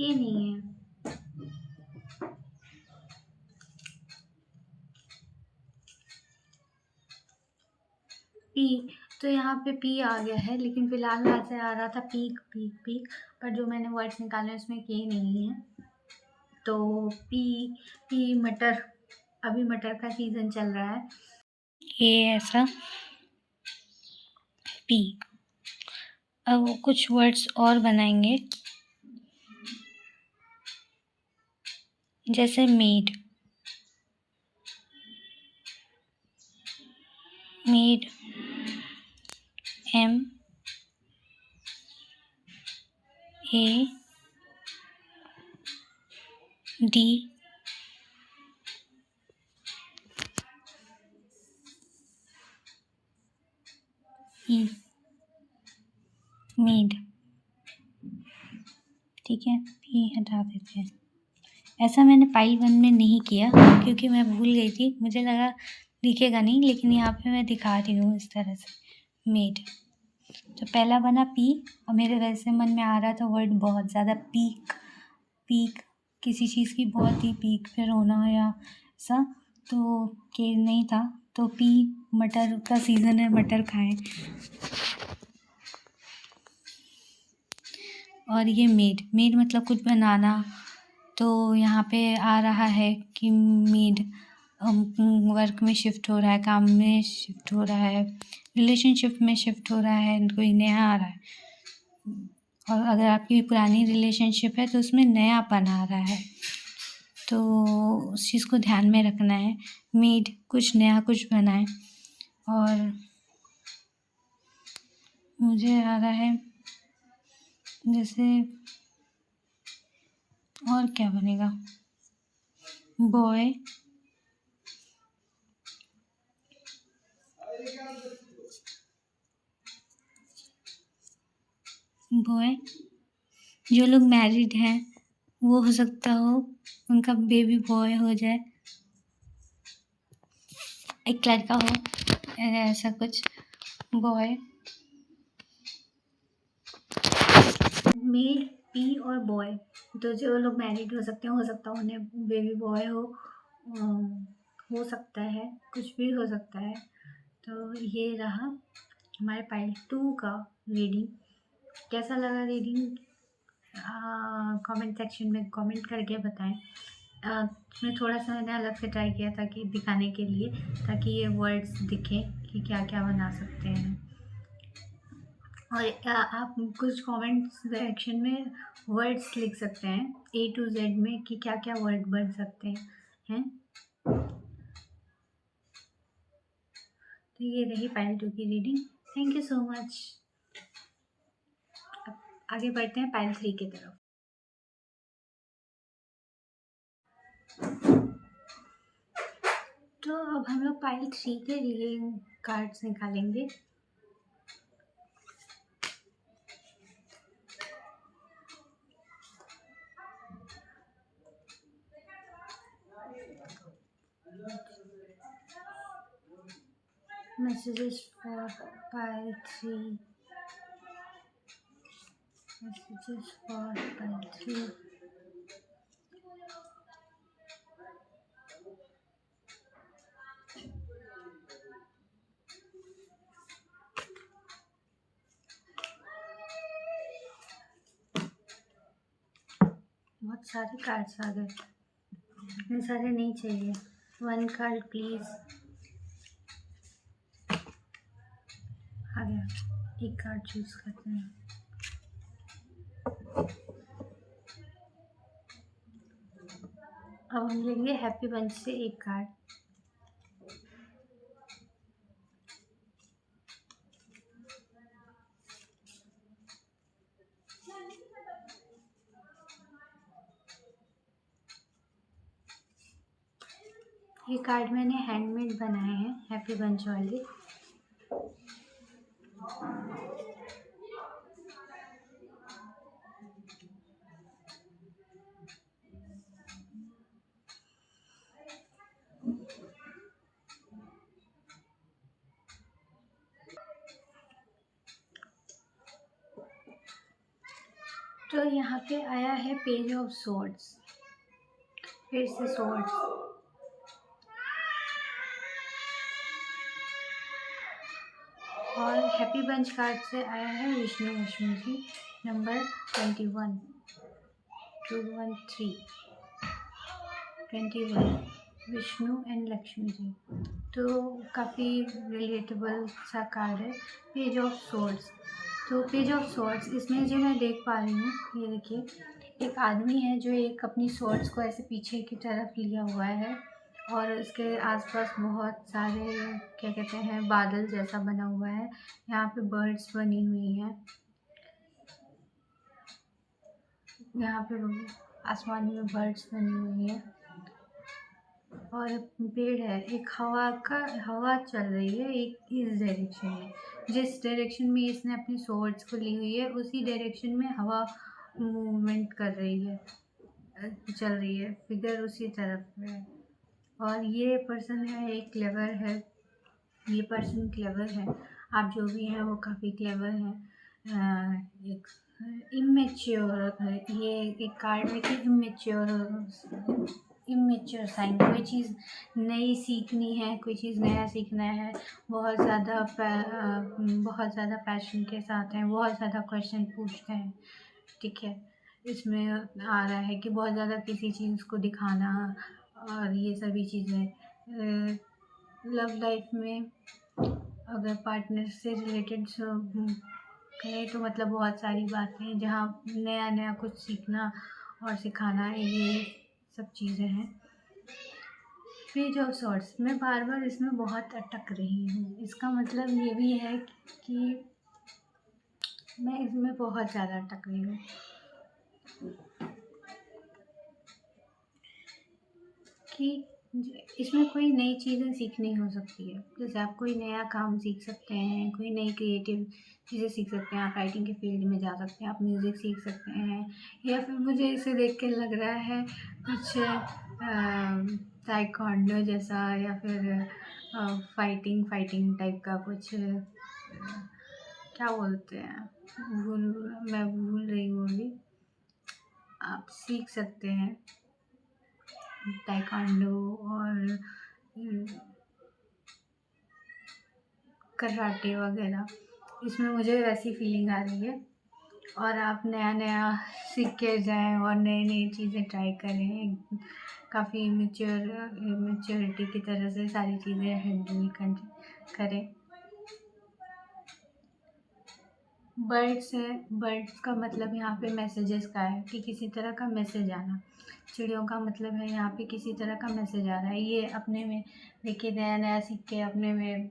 ये नहीं है। पी, तो यहाँ पे पी आ गया है, लेकिन फिलहाल वहाँ से आ रहा था पीक पीक पीक, पर जो मैंने वर्ड्स निकाले उसमें के नहीं है। तो पी, पी मटर, अभी मटर का सीजन चल रहा है, ये ऐसा पी। अब कुछ वर्ड्स और बनाएंगे, जैसे made, made, M A D E, made. ठीक है, पी हटा देते हैं। ऐसा मैंने पाइल 1 में नहीं किया क्योंकि मैं भूल गई थी, मुझे लगा दिखेगा नहीं, लेकिन यहाँ पे मैं दिखा रही हूँ इस तरह से, मेड। तो पहला बना पी, और मेरे वैसे मन में आ रहा था वर्ड बहुत ज़्यादा, पीक, पीक, किसी चीज़ की बहुत ही पीक पे होना या ऐसा, तो के नहीं था, तो पी, मटर का सीज़न है, मटर खाएं। और ये मेड, मेड मतलब कुछ बनाना, तो यहाँ पे आ रहा है कि मेड वर्क में शिफ्ट हो रहा है, काम में शिफ्ट हो रहा है, रिलेशनशिप में शिफ्ट हो रहा है, कोई नया आ रहा है। और अगर आपकी पुरानी रिलेशनशिप है तो उसमें नयापन आ रहा है, तो उस चीज़ को ध्यान में रखना है। मेड कुछ नया, कुछ बनाए। और मुझे आ रहा है जैसे, और क्या बनेगा, बॉय, बॉय, जो लोग मैरिड हैं वो हो सकता हो उनका बेबी बॉय हो जाए, एक लड़का हो, ऐसा कुछ, बॉय। मेल, पी और बॉय, तो जो लोग मैरिड हो सकते हैं, हो सकता है उन्हें बेबी बॉय हो सकता है, कुछ भी हो सकता है। तो ये रहा हमारे पार्ट 2 का रीडिंग। कैसा लगा रीडिंग, कमेंट सेक्शन में कमेंट करके बताएं। मैं थोड़ा सा मैंने अलग से ट्राई किया था कि दिखाने के लिए, ताकि ये वर्ड्स दिखें कि क्या क्या बना सकते हैं। और आप कुछ कमेंट सेक्शन में वर्ड्स लिख सकते हैं A to Z में कि क्या क्या वर्ड बन सकते हैं। तो ये रही पार्ट 2 की reading. Thank you so much. अब आगे बढ़ते हैं पार्ट 3 की तरफ। तो अब हम लोग पार्ट 3 के लिए कार्ड्स निकालेंगे। Messages for pile 3. Messages for pile 3. बहुत सारे कार्ड्स आ गए, इतने सारे नहीं चाहिए। 1 कार्ड प्लीज। आ गया, एक कार्ड चूज करते हैं। अब हम लेंगे हैप्पी बंच से एक कार्ड। ये कार्ड मैंने हैंडमेड बनाए हैं, हैप्पी बंच वाले। तो तो यहाँ पे आया है पेज ऑफ सॉर्ड्स, फिर से सॉर्ड्स। और हैप्पी बंच कार्ड से आया है विष्णु लक्ष्मी जी, नंबर 21, 213, 21 विष्णु एंड लक्ष्मी जी। तो काफ़ी रिलेटेबल सा कार्ड है, पेज ऑफ सॉर्ड्स। तो पेज ऑफ सॉर्ड्स इसमें जो मैं देख पा रही हूँ, ये देखिए, एक आदमी है जो एक अपनी सॉर्ड्स को ऐसे पीछे की तरफ लिया हुआ है और उसके आसपास बहुत सारे, क्या कहते हैं, बादल जैसा बना हुआ है। यहाँ पे बर्ड्स बनी हुई हैं, यहाँ पे आसमान में बर्ड्स बनी हुई है और पेड़ है। एक हवा चल रही है एक इस डायरेक्शन में, जिस डायरेक्शन में इसने अपनी सॉर्ड्स को ली हुई है उसी डायरेक्शन में हवा मूवमेंट कर रही है, चल रही है, फिगर उसी तरफ है। और ये पर्सन है, एक क्लेवर है, ये पर्सन क्लेवर है। आप जो भी हैं वो काफ़ी क्लेवर हैं। एक इमेच्योर, ये एक कार्ड है कि इमेच्योर साइन, कोई चीज़ नई सीखनी है, कोई चीज़ नया सीखना है, बहुत ज़्यादा पैशन के साथ हैं, बहुत ज़्यादा क्वेश्चन पूछते हैं, ठीक है। इसमें आ रहा है कि बहुत ज़्यादा किसी चीज़ को दिखाना और ये सभी चीज़ें। लव लाइफ में अगर पार्टनर से रिलेटेड कहें तो मतलब बहुत सारी बातें जहाँ नया नया कुछ सीखना और सिखाना, ये सब चीज़ें हैं। पेज ऑफ सॉर्ड्स, मैं बार बार इसमें बहुत अटक रही हूँ, इसका मतलब ये भी है कि मैं इसमें बहुत ज़्यादा अटक रही हूँ कि इसमें कोई नई चीज़ें सीखनी हो सकती है। जैसे आप कोई नया काम सीख सकते हैं, कोई नई क्रिएटिव चीज़ें सीख सकते हैं, आप राइटिंग के फील्ड में जा सकते हैं, आप म्यूज़िक सीख सकते हैं, या फिर मुझे इसे देख के लग रहा है कुछ ताइक्वांडो जैसा, या फिर फाइटिंग टाइप का कुछ, क्या बोलते हैं, मैं भूल रही हूँ अभी। आप सीख सकते हैं ताइक्वांडो और कराटे वगैरह, इसमें मुझे वैसी फीलिंग आ रही है। और आप नया नया सीख के जाएँ और नई नई चीज़ें ट्राई करें, काफ़ी मैच्योरिटी की तरह से सारी चीज़ें हैंडल करें। बर्ड्स है, बर्ड्स का मतलब यहाँ पे मैसेजेस का है कि किसी तरह का मैसेज आना। चिड़ियों का मतलब है यहाँ पे किसी तरह का मैसेज आ रहा है। ये अपने में देखिए नया नया सीख के अपने में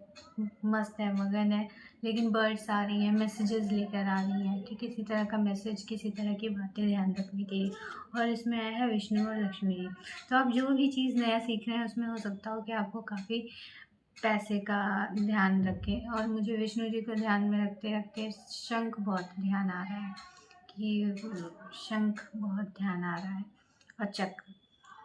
मस्त है, मगन है, लेकिन बर्ड्स आ रही हैं, मैसेजेस लेकर आ रही हैं कि किसी तरह का मैसेज, किसी तरह की बातें ध्यान रखने के लिए। और इसमें आया है विष्णु और लक्ष्मी जी। तो आप जो भी चीज़ नया सीख रहे हैं उसमें हो सकता हो कि आपको काफ़ी पैसे का ध्यान रखें। और मुझे विष्णु जी को ध्यान में रखते रखते शंख बहुत ध्यान आ रहा है कि शंख बहुत ध्यान आ रहा है, और चक्र।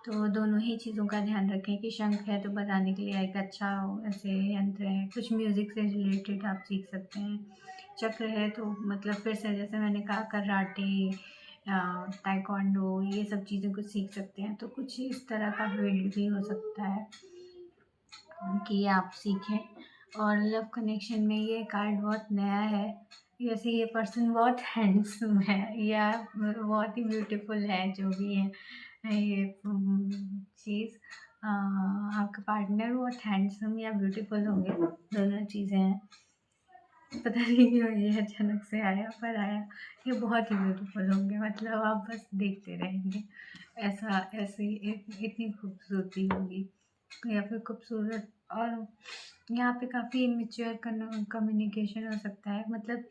तो दोनों ही चीज़ों का ध्यान रखें कि शंख है तो बजाने के लिए एक अच्छा ऐसे यंत्र है, कुछ म्यूज़िक से रिलेटेड आप सीख सकते हैं। चक्र है तो मतलब फिर से जैसे मैंने कहा कराटे, ताइक्वांडो, ये सब चीज़ें कुछ सीख सकते हैं। तो कुछ इस तरह का फील्ड भी हो सकता है कि आप सीखें। और लव कनेक्शन में ये कार्ड बहुत नया है। वैसे ये पर्सन बहुत हैंडसम है या बहुत ही ब्यूटीफुल है, जो भी है ये चीज़। आपका पार्टनर बहुत हैंडसम या ब्यूटीफुल होंगे, दोनों चीज़ें हैं। पता नहीं क्यों ये अचानक से आया, पर आया। ये बहुत ही ब्यूटीफुल होंगे, मतलब आप बस देखते रहेंगे, ऐसी इतनी खूबसूरती होगी, या फिर खूबसूरत। और यहाँ पे काफ़ी इमेच्योर कम्युनिकेशन हो सकता है, मतलब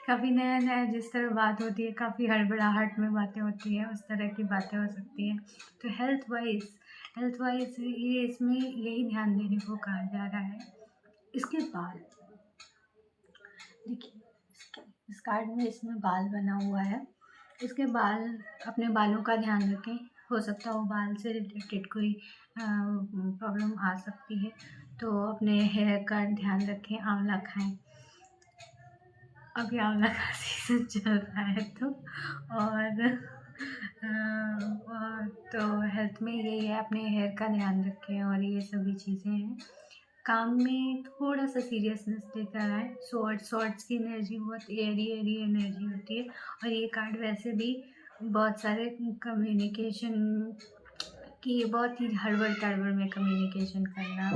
काफ़ी नया नया जिस तरह बात होती है, काफ़ी हड़बड़ाहट में बातें होती हैं, उस तरह की बातें हो सकती हैं। तो हेल्थ वाइज ये इसमें यही ध्यान देने को कहा जा रहा है। इसके बाल देखिए, इस कार्ड में इसमें बाल बना हुआ है। इसके बाल, अपने बालों का ध्यान रखें, हो सकता हो बाल से रिलेटेड कोई प्रॉब्लम आ सकती है, तो अपने हेयर का ध्यान रखें, आंवला खाएं। अभी आंवला का सीज़न चल रहा है तो और तो हेल्थ में यही है, अपने हेयर का ध्यान रखें और ये सभी चीज़ें हैं। काम में थोड़ा-सा सीरियसनेस लेकर आएँ। शॉर्ट्स की एनर्जी बहुत एयरी एयरी एनर्जी होती है और ये कार्ड वैसे भी बहुत सारे कम्युनिकेशन की बहुत ही हड़बड़-तड़बड़ में कम्युनिकेशन करना।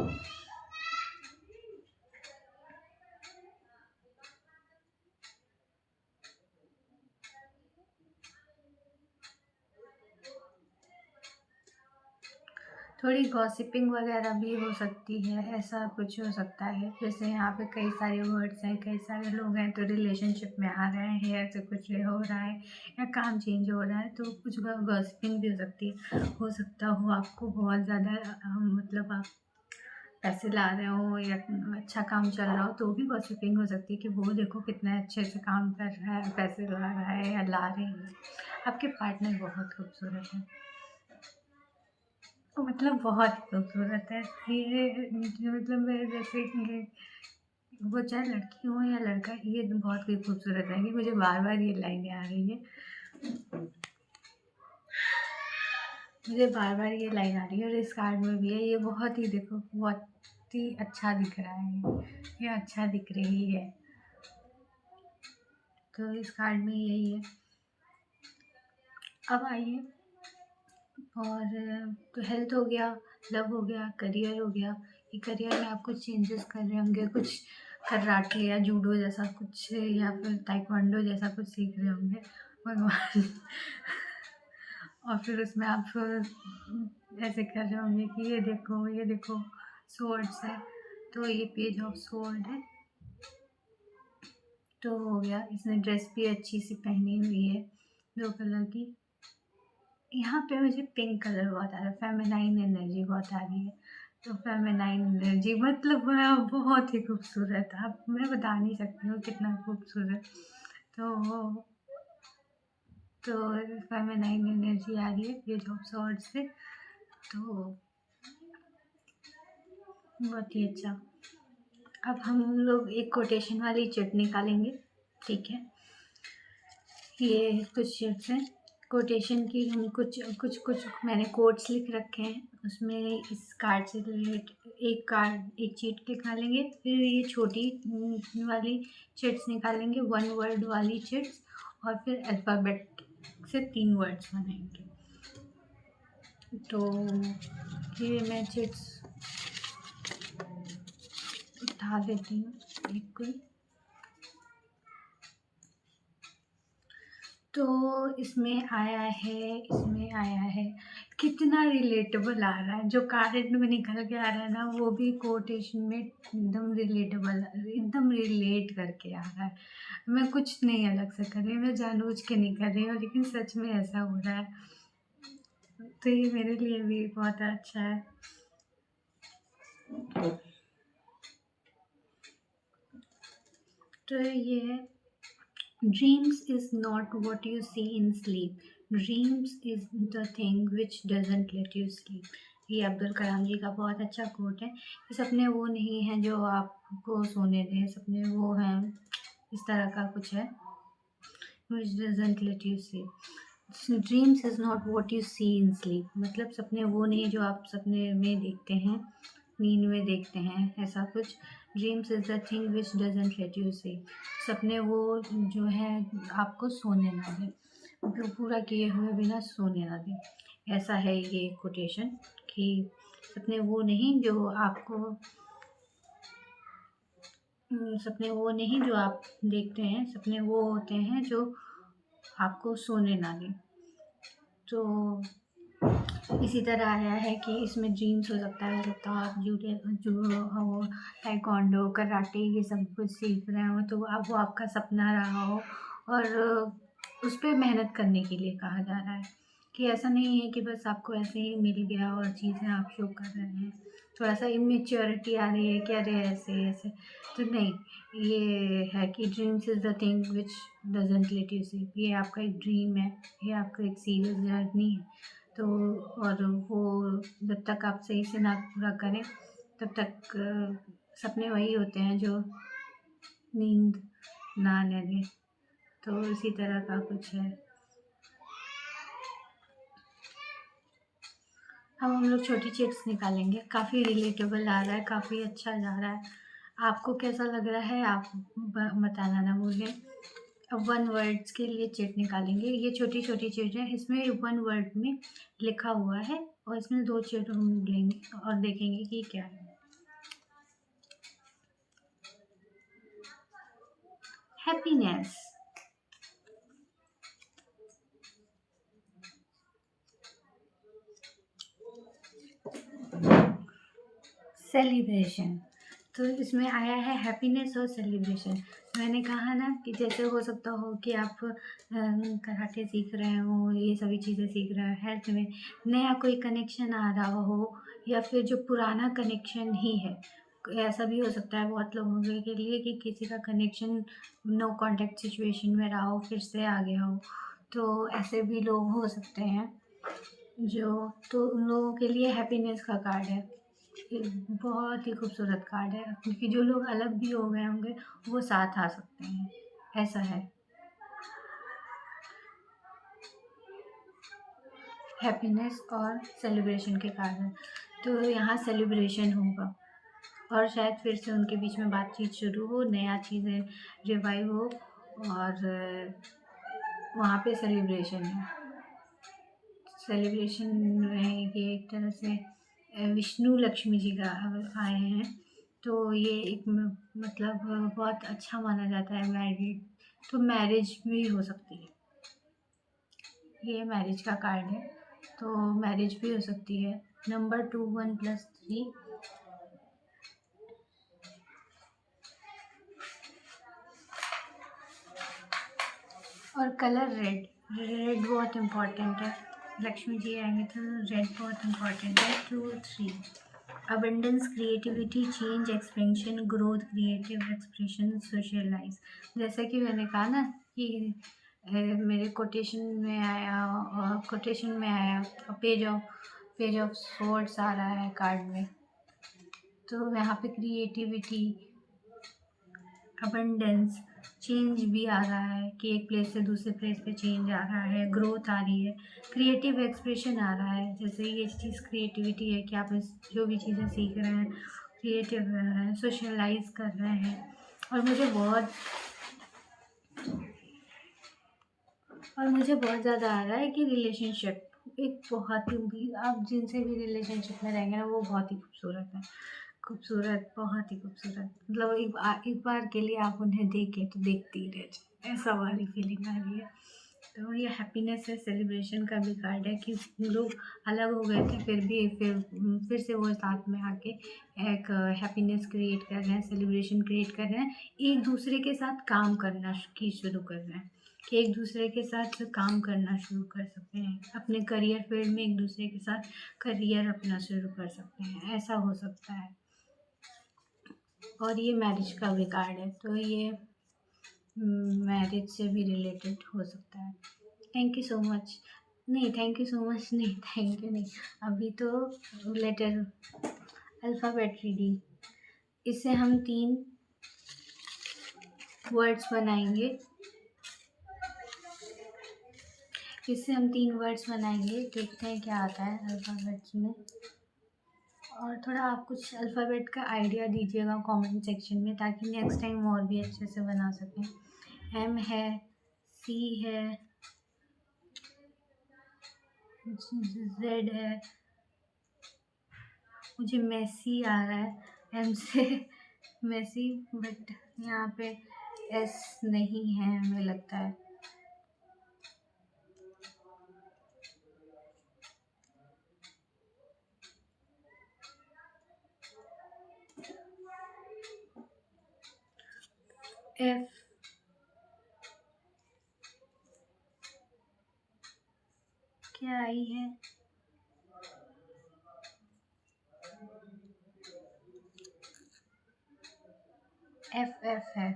थोड़ी गॉसिपिंग वगैरह भी हो सकती है, ऐसा कुछ हो सकता है। जैसे यहाँ पे कई सारे वर्ड्स हैं, कई सारे लोग हैं, तो रिलेशनशिप में आ रहे हैं, हेयर से कुछ ये हो रहा है या काम चेंज हो रहा है, तो कुछ गॉसिपिंग भी हो सकती है। हो सकता हो आपको बहुत ज़्यादा मतलब आप पैसे ला रहे हो या अच्छा काम चल रहा हो तो भी गॉसिपिंग हो सकती है कि वो देखो कितना अच्छे से काम कर रहा है, पैसे ला रहा है या ला रही है। आपके पार्टनर बहुत खूबसूरत है। तो मतलब बहुत खूबसूरत है। ये मतलब मैं जैसे कि वो चाहे लड़की हो या लड़का, ये बहुत ही खूबसूरत है कि मुझे बार-बार ये लाइनें आ रही हैं। मुझे बार-बार ये लाइन आ रही है और इस कार्ड में भी है। ये बहुत ही देखो बहुत ही अच्छा दिख रहा है। ये अच्छा दिख रही है। तो इस कार्ड में यही है। अब आइए और तो हेल्थ हो गया, लव हो गया, करियर हो गया। ये करियर में आप कुछ चेंजेस कर रहे होंगे, कुछ कराटे या जूडो जैसा कुछ या फिर ताइक्वांडो जैसा कुछ सीख रहे होंगे भगवान। और फिर उसमें आप ऐसे कर रहे होंगे कि ये देखो स्वॉर्ड्स है, तो ये पेज ऑफ स्वॉर्ड है। तो हो गया, इसने ड्रेस भी अच्छी सी पहनी हुई है, ब्लू कलर की। यहाँ पे मुझे पिंक कलर बहुत आ रहा है, फेमिनाइन एनर्जी बहुत आ रही है। तो फेमिनाइन एनर्जी मतलब वह बहुत ही खूबसूरत, आप मैं बता नहीं सकती हूँ कितना खूबसूरत। तो तो फेमिनाइन एनर्जी आ रही है पेज ऑफ सॉर्ड्स से, तो बहुत ही अच्छा। अब हम लोग एक कोटेशन वाली चिट निकालेंगे, ठीक है। ये कुछ चिट्स हैं कोटेशन की, हम कुछ कुछ कुछ मैंने कोट्स लिख रखे हैं, उसमें इस कार्ड से रिलेटेड एक चीट निकालेंगे, फिर ये छोटी वाली चिट्स निकालेंगे, वन वर्ड वाली चिट्स, और फिर अल्फ़ाबेट से 3 वर्ड्स बनाएंगे। तो ये मैं चिट्स उठा देती हूँ एक कोई। तो इसमें आया है कितना रिलेटेबल आ रहा है, जो कार्ड में निकल के आ रहा है ना वो भी कोटेशन में एकदम रिलेटेबल, एकदम रिलेट करके आ रहा है। मैं कुछ नहीं अलग से कर रही हूँ, मैं जानबूझ के नहीं कर रही हूँ, लेकिन सच में ऐसा हो रहा है। तो ये मेरे लिए भी बहुत अच्छा है। तो ये है, dreams is not what you see in sleep, dreams is the thing which doesn't let you sleep। ये अब्दुल कलाम जी का बहुत अच्छा कोट है कि सपने वो नहीं हैं जो आपको सोने दें, सपने वो हैं, इस तरह का कुछ है, which doesn't let you sleep। Dreams is not what you see in sleep, मतलब सपने वो नहीं जो आप सपने में देखते हैं, नींद में देखते हैं, ऐसा कुछ। Dreams is the thing which doesn't let you sleep, सपने वो जो है आपको सोने ना दें, मतलब पूरा किए हुए बिना सोने ना दें, ऐसा है ये कोटेशन कि सपने वो नहीं जो आपको सपने वो नहीं जो आप देखते हैं, सपने वो होते हैं जो आपको सोने ना दें। तो इसी तरह आया है कि इसमें ड्रीम्स हो सकता है, आप जो ताइक्वांडो कराटे ये सब कुछ सीख रहे हो, तो अब वो आपका सपना रहा हो और उस पर मेहनत करने के लिए कहा जा रहा है, कि ऐसा नहीं है कि बस आपको ऐसे ही मिल गया और चीज़ें आप शो कर रहे हैं। थोड़ा सा इमेच्योरिटी आ रही है कि अरे ऐसे ऐसे, तो नहीं, ये है कि dreams is the thing which doesn't let you sleep. ये आपका एक ड्रीम है, ये आपका एक सीरियस जर्नी है। तो और वो जब तक आप सही से ना पूरा करें तब तक सपने वही होते हैं जो नींद ना आने दें। तो इसी तरह का कुछ है। अब हम लोग छोटी चिट्स निकालेंगे। काफ़ी रिलेटेबल आ रहा है, काफ़ी अच्छा जा रहा है। आपको कैसा लग रहा है आप बताना ना भूलें। अब 1 वर्ड्स के लिए चिट निकालेंगे। ये छोटी छोटी चिट है, इसमें 1 वर्ड में लिखा हुआ है और इसमें 2 चिट हम लेंगे और देखेंगे कि क्या है। Happiness, celebration. तो इसमें आया है हैप्पीनेस और सेलिब्रेशन। मैंने कहा ना कि जैसे हो सकता हो कि आप कराटे सीख रहे हो, ये सभी चीज़ें सीख रहे हो, हेल्थ में नया कोई कनेक्शन आ रहा हो या फिर जो पुराना कनेक्शन ही है। ऐसा भी हो सकता है बहुत लोगों के लिए कि किसी का कनेक्शन नो कांटेक्ट सिचुएशन में रहा हो, फिर से आ गया हो। तो ऐसे भी लोग हो सकते हैं जो, तो उन लोगों के लिए हैप्पीनेस का कार्ड है। बहुत ही खूबसूरत कार्ड है, क्योंकि जो लोग अलग भी हो गए होंगे वो साथ आ सकते हैं, ऐसा है। हैप्पीनेस और सेलिब्रेशन के कार्ड है, तो यहाँ सेलिब्रेशन होगा और शायद फिर से उनके बीच में बातचीत शुरू हो, नया चीज़ें रिवाइव हो और वहाँ पे सेलिब्रेशन है। सेलिब्रेशन में ये एक तरह से विष्णु लक्ष्मी जी का आए हैं, तो ये एक मतलब बहुत अच्छा माना जाता है मैरिड, तो मैरिज भी हो सकती है। ये मैरिज का कार्ड है, तो मैरिज भी हो सकती है। नंबर 2 1 + 3 और कलर रेड। रेड बहुत इम्पॉर्टेंट है, लक्ष्मी जी आएंगे तो रेड बहुत इम्पॉर्टेंट है। 2 3 abundance, creativity, change, expansion, growth, creative expression, socialise. जैसा कि मैंने कहा ना कि मेरे कोटेशन में आया पेज ऑफ सोर्ड्स आ रहा है कार्ड में। तो यहाँ पे क्रिएटिविटी, अबंडेंस, चेंज भी आ रहा है कि एक प्लेस से दूसरे प्लेस पे चेंज आ रहा है, ग्रोथ आ रही है, क्रिएटिव एक्सप्रेशन आ रहा है। जैसे ये चीज़ क्रिएटिविटी है कि आप इस जो भी चीज़ें सीख रहे हैं क्रिएटिव रह रहे हैं, सोशलाइज कर रहे हैं। और मुझे बहुत ज़्यादा आ रहा है कि रिलेशनशिप एक बहुत ही, आप जिनसे भी रिलेशनशिप में रहेंगे ना वो बहुत ही खूबसूरत है, खूबसूरत, बहुत ही खूबसूरत। मतलब एक बार के लिए आप उन्हें देखें तो देखते ही रह जाए, ऐसा वाली फीलिंग आ रही है। तो ये हैप्पीनेस है, सेलिब्रेशन का भी कार्ड है कि लोग अलग हो गए थे फिर से वो साथ में आके एक हैप्पीनेस क्रिएट कर रहे हैं, सेलिब्रेशन क्रिएट कर रहे हैं, एक दूसरे के साथ काम करना की शुरू कर रहे हैं कि एक दूसरे के साथ काम करना शुरू कर सकते हैं, अपने करियर फील्ड में एक दूसरे के साथ करियर अपना शुरू कर सकते हैं, ऐसा हो सकता है। और ये मैरिज का भी कार्ड है, तो ये मैरिज से भी रिलेटेड हो सकता है। Thank you so much. नहीं, थैंक यू सो मच नहीं, थैंक यू नहीं। अभी तो लेटर अल्फ़ाबेट रीडिंग, इससे हम 3 वर्ड्स बनाएंगे। देखते हैं क्या आता है अल्फ़ाबेट्स में। और थोड़ा आप कुछ अल्फ़ाबेट का आइडिया दीजिएगा कमेंट सेक्शन में, ताकि नेक्स्ट टाइम और भी अच्छे से बना सकें। एम है, सी है, जेड है, मुझे मेसी आ रहा है एम से मेसी, बट यहाँ पे एस नहीं है हमें लगता है। एफ, क्या आई है? एफ है,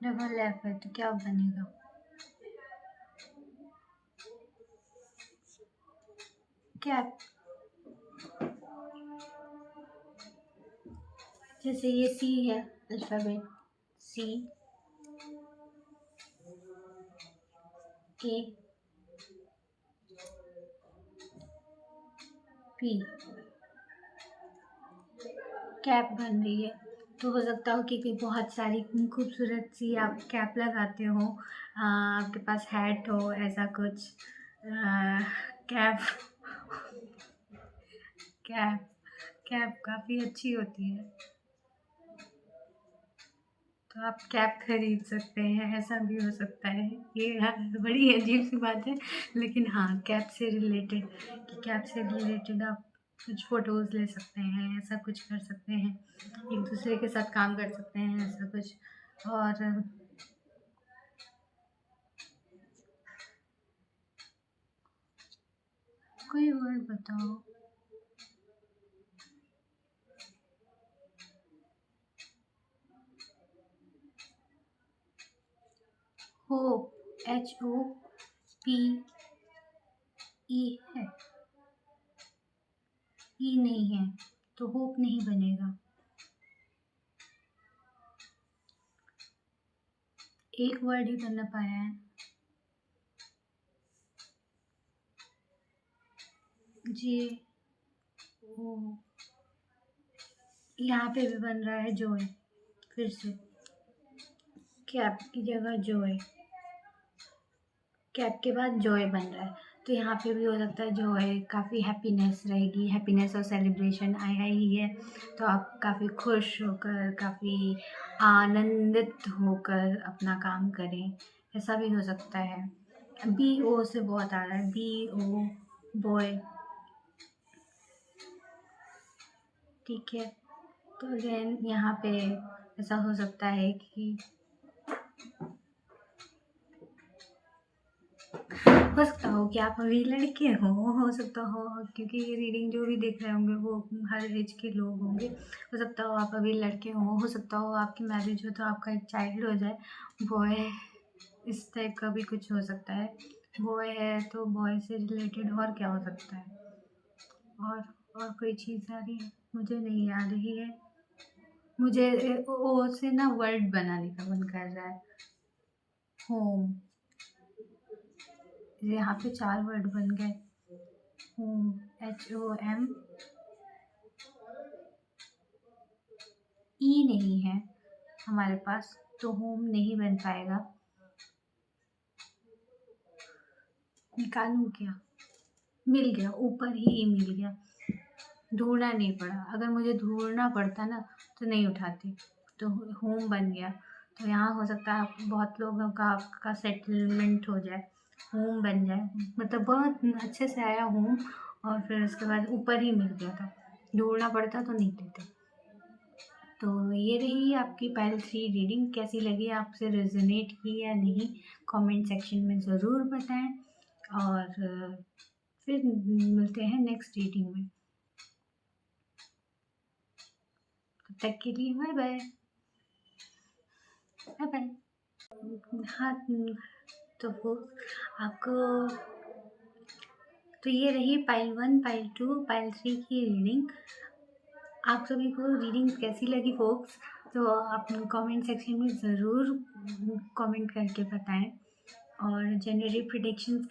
डबल एफ है, तो क्या बनेगा? कैप। जैसे ये सी है alphabet, C A P cap बन रही है। तो हो सकता हो कि बहुत सारी खूबसूरत सी आप कैप लगाते हो, आपके पास हैट हो, ऐसा कुछ कैप कैप कैप काफ़ी अच्छी होती है, तो आप कैप खरीद सकते हैं, ऐसा भी हो सकता है। ये बड़ी अजीब सी बात है, लेकिन हाँ, कैप से रिलेटेड, कि कैप से रिलेटेड आप कुछ फ़ोटोज़ ले सकते हैं, ऐसा कुछ कर सकते हैं, एक दूसरे के साथ काम कर सकते हैं, ऐसा कुछ। और कोई वर्ड बताओ। होप, HOP ई है, ई नहीं है तो होप नहीं बनेगा। एक वर्ड ही बन पाया है। जी, ओ, यहाँ पे भी बन रहा है जॉय, फिर से कैप की जगह जॉय, कैप के बाद जॉय बन रहा है। तो यहाँ पे भी हो सकता है जॉय, काफ़ी हैप्पीनेस रहेगी, हैप्पीनेस और सेलिब्रेशन आया ही है, तो आप काफ़ी खुश होकर, काफ़ी आनंदित होकर अपना काम करें, ऐसा भी हो सकता है। BO से बहुत आ रहा है, BO बॉय, ठीक है। तो अगेन यहाँ पे ऐसा हो सकता है कि हो सकता हो कि आप अभी लड़के हो सकता हो, क्योंकि ये रीडिंग जो भी देख रहे होंगे वो हर एज के लोग होंगे। हो सकता हो आप अभी लड़के हो सकता हो आपकी मैरिज हो तो आपका एक चाइल्ड हो जाए, बॉय, इस टाइप का भी कुछ हो सकता है। बॉय है तो बॉय से रिलेटेड और क्या हो सकता है, और और कोई चीज़ आ रही है, मुझे नहीं आ रही है। मुझे ओ से ना वर्ड बनाने का मन कर रहा है, होम, यहाँ पे 4 वर्ड बन गए। होम, HOM, ई नहीं है हमारे पास, तो होम नहीं बन पाएगा। निकालूं क्या? मिल गया, ऊपर ही ई मिल गया, ढूंढना नहीं पड़ा। अगर मुझे ढूंढना पड़ता ना तो नहीं उठाती, तो होम बन गया। तो यहाँ हो सकता है बहुत लोगों का आपका सेटलमेंट हो जाए, होम बन जाए, मतलब बहुत अच्छे से आया होम, और फिर उसके बाद ऊपर ही मिल गया था, ढूंढना पड़ता तो नहीं देते। तो ये रही आपकी पाइल 3 रीडिंग। कैसी लगी, आपसे रेजोनेट की या नहीं, कमेंट सेक्शन में ज़रूर बताएं, और फिर मिलते हैं नेक्स्ट रीडिंग में। तब तक के लिए बाय बाय, बाय बाय। हाँ, तो वो आपको, तो ये रही पाइल 1, पाइल 2, पाइल 3 की रीडिंग। आप सभी को रीडिंग कैसी लगी फोक्स, तो आप कमेंट सेक्शन में ज़रूर कमेंट करके बताएं, और जनवरी प्रिडिक्शंस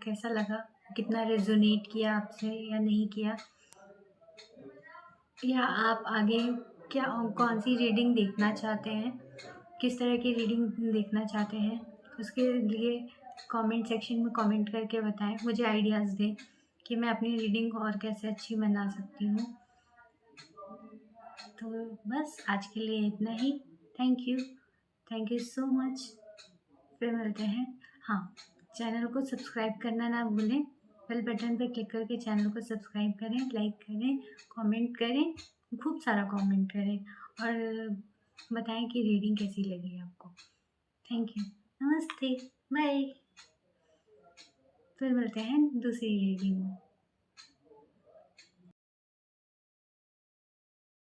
कैसा लगा, कितना रेजोनेट किया आपसे या नहीं किया, या आप आगे क्या कौन सी रीडिंग देखना चाहते हैं, किस तरह की रीडिंग देखना चाहते हैं, उसके लिए कमेंट सेक्शन में कमेंट करके बताएं, मुझे आइडियाज़ दें कि मैं अपनी रीडिंग और कैसे अच्छी बना सकती हूँ। तो बस आज के लिए इतना ही। थैंक यू सो मच, फिर मिलते हैं। हाँ, चैनल को सब्सक्राइब करना ना भूलें, बेल बटन पर क्लिक करके चैनल को सब्सक्राइब करें, लाइक करें, कमेंट करें, खूब सारा कमेंट करें, और बताएं कि रीडिंग कैसी लगी आपको। थैंक यू, नमस्ते, बाय, फिर मिलते हैं दूसरी रीडिंग में।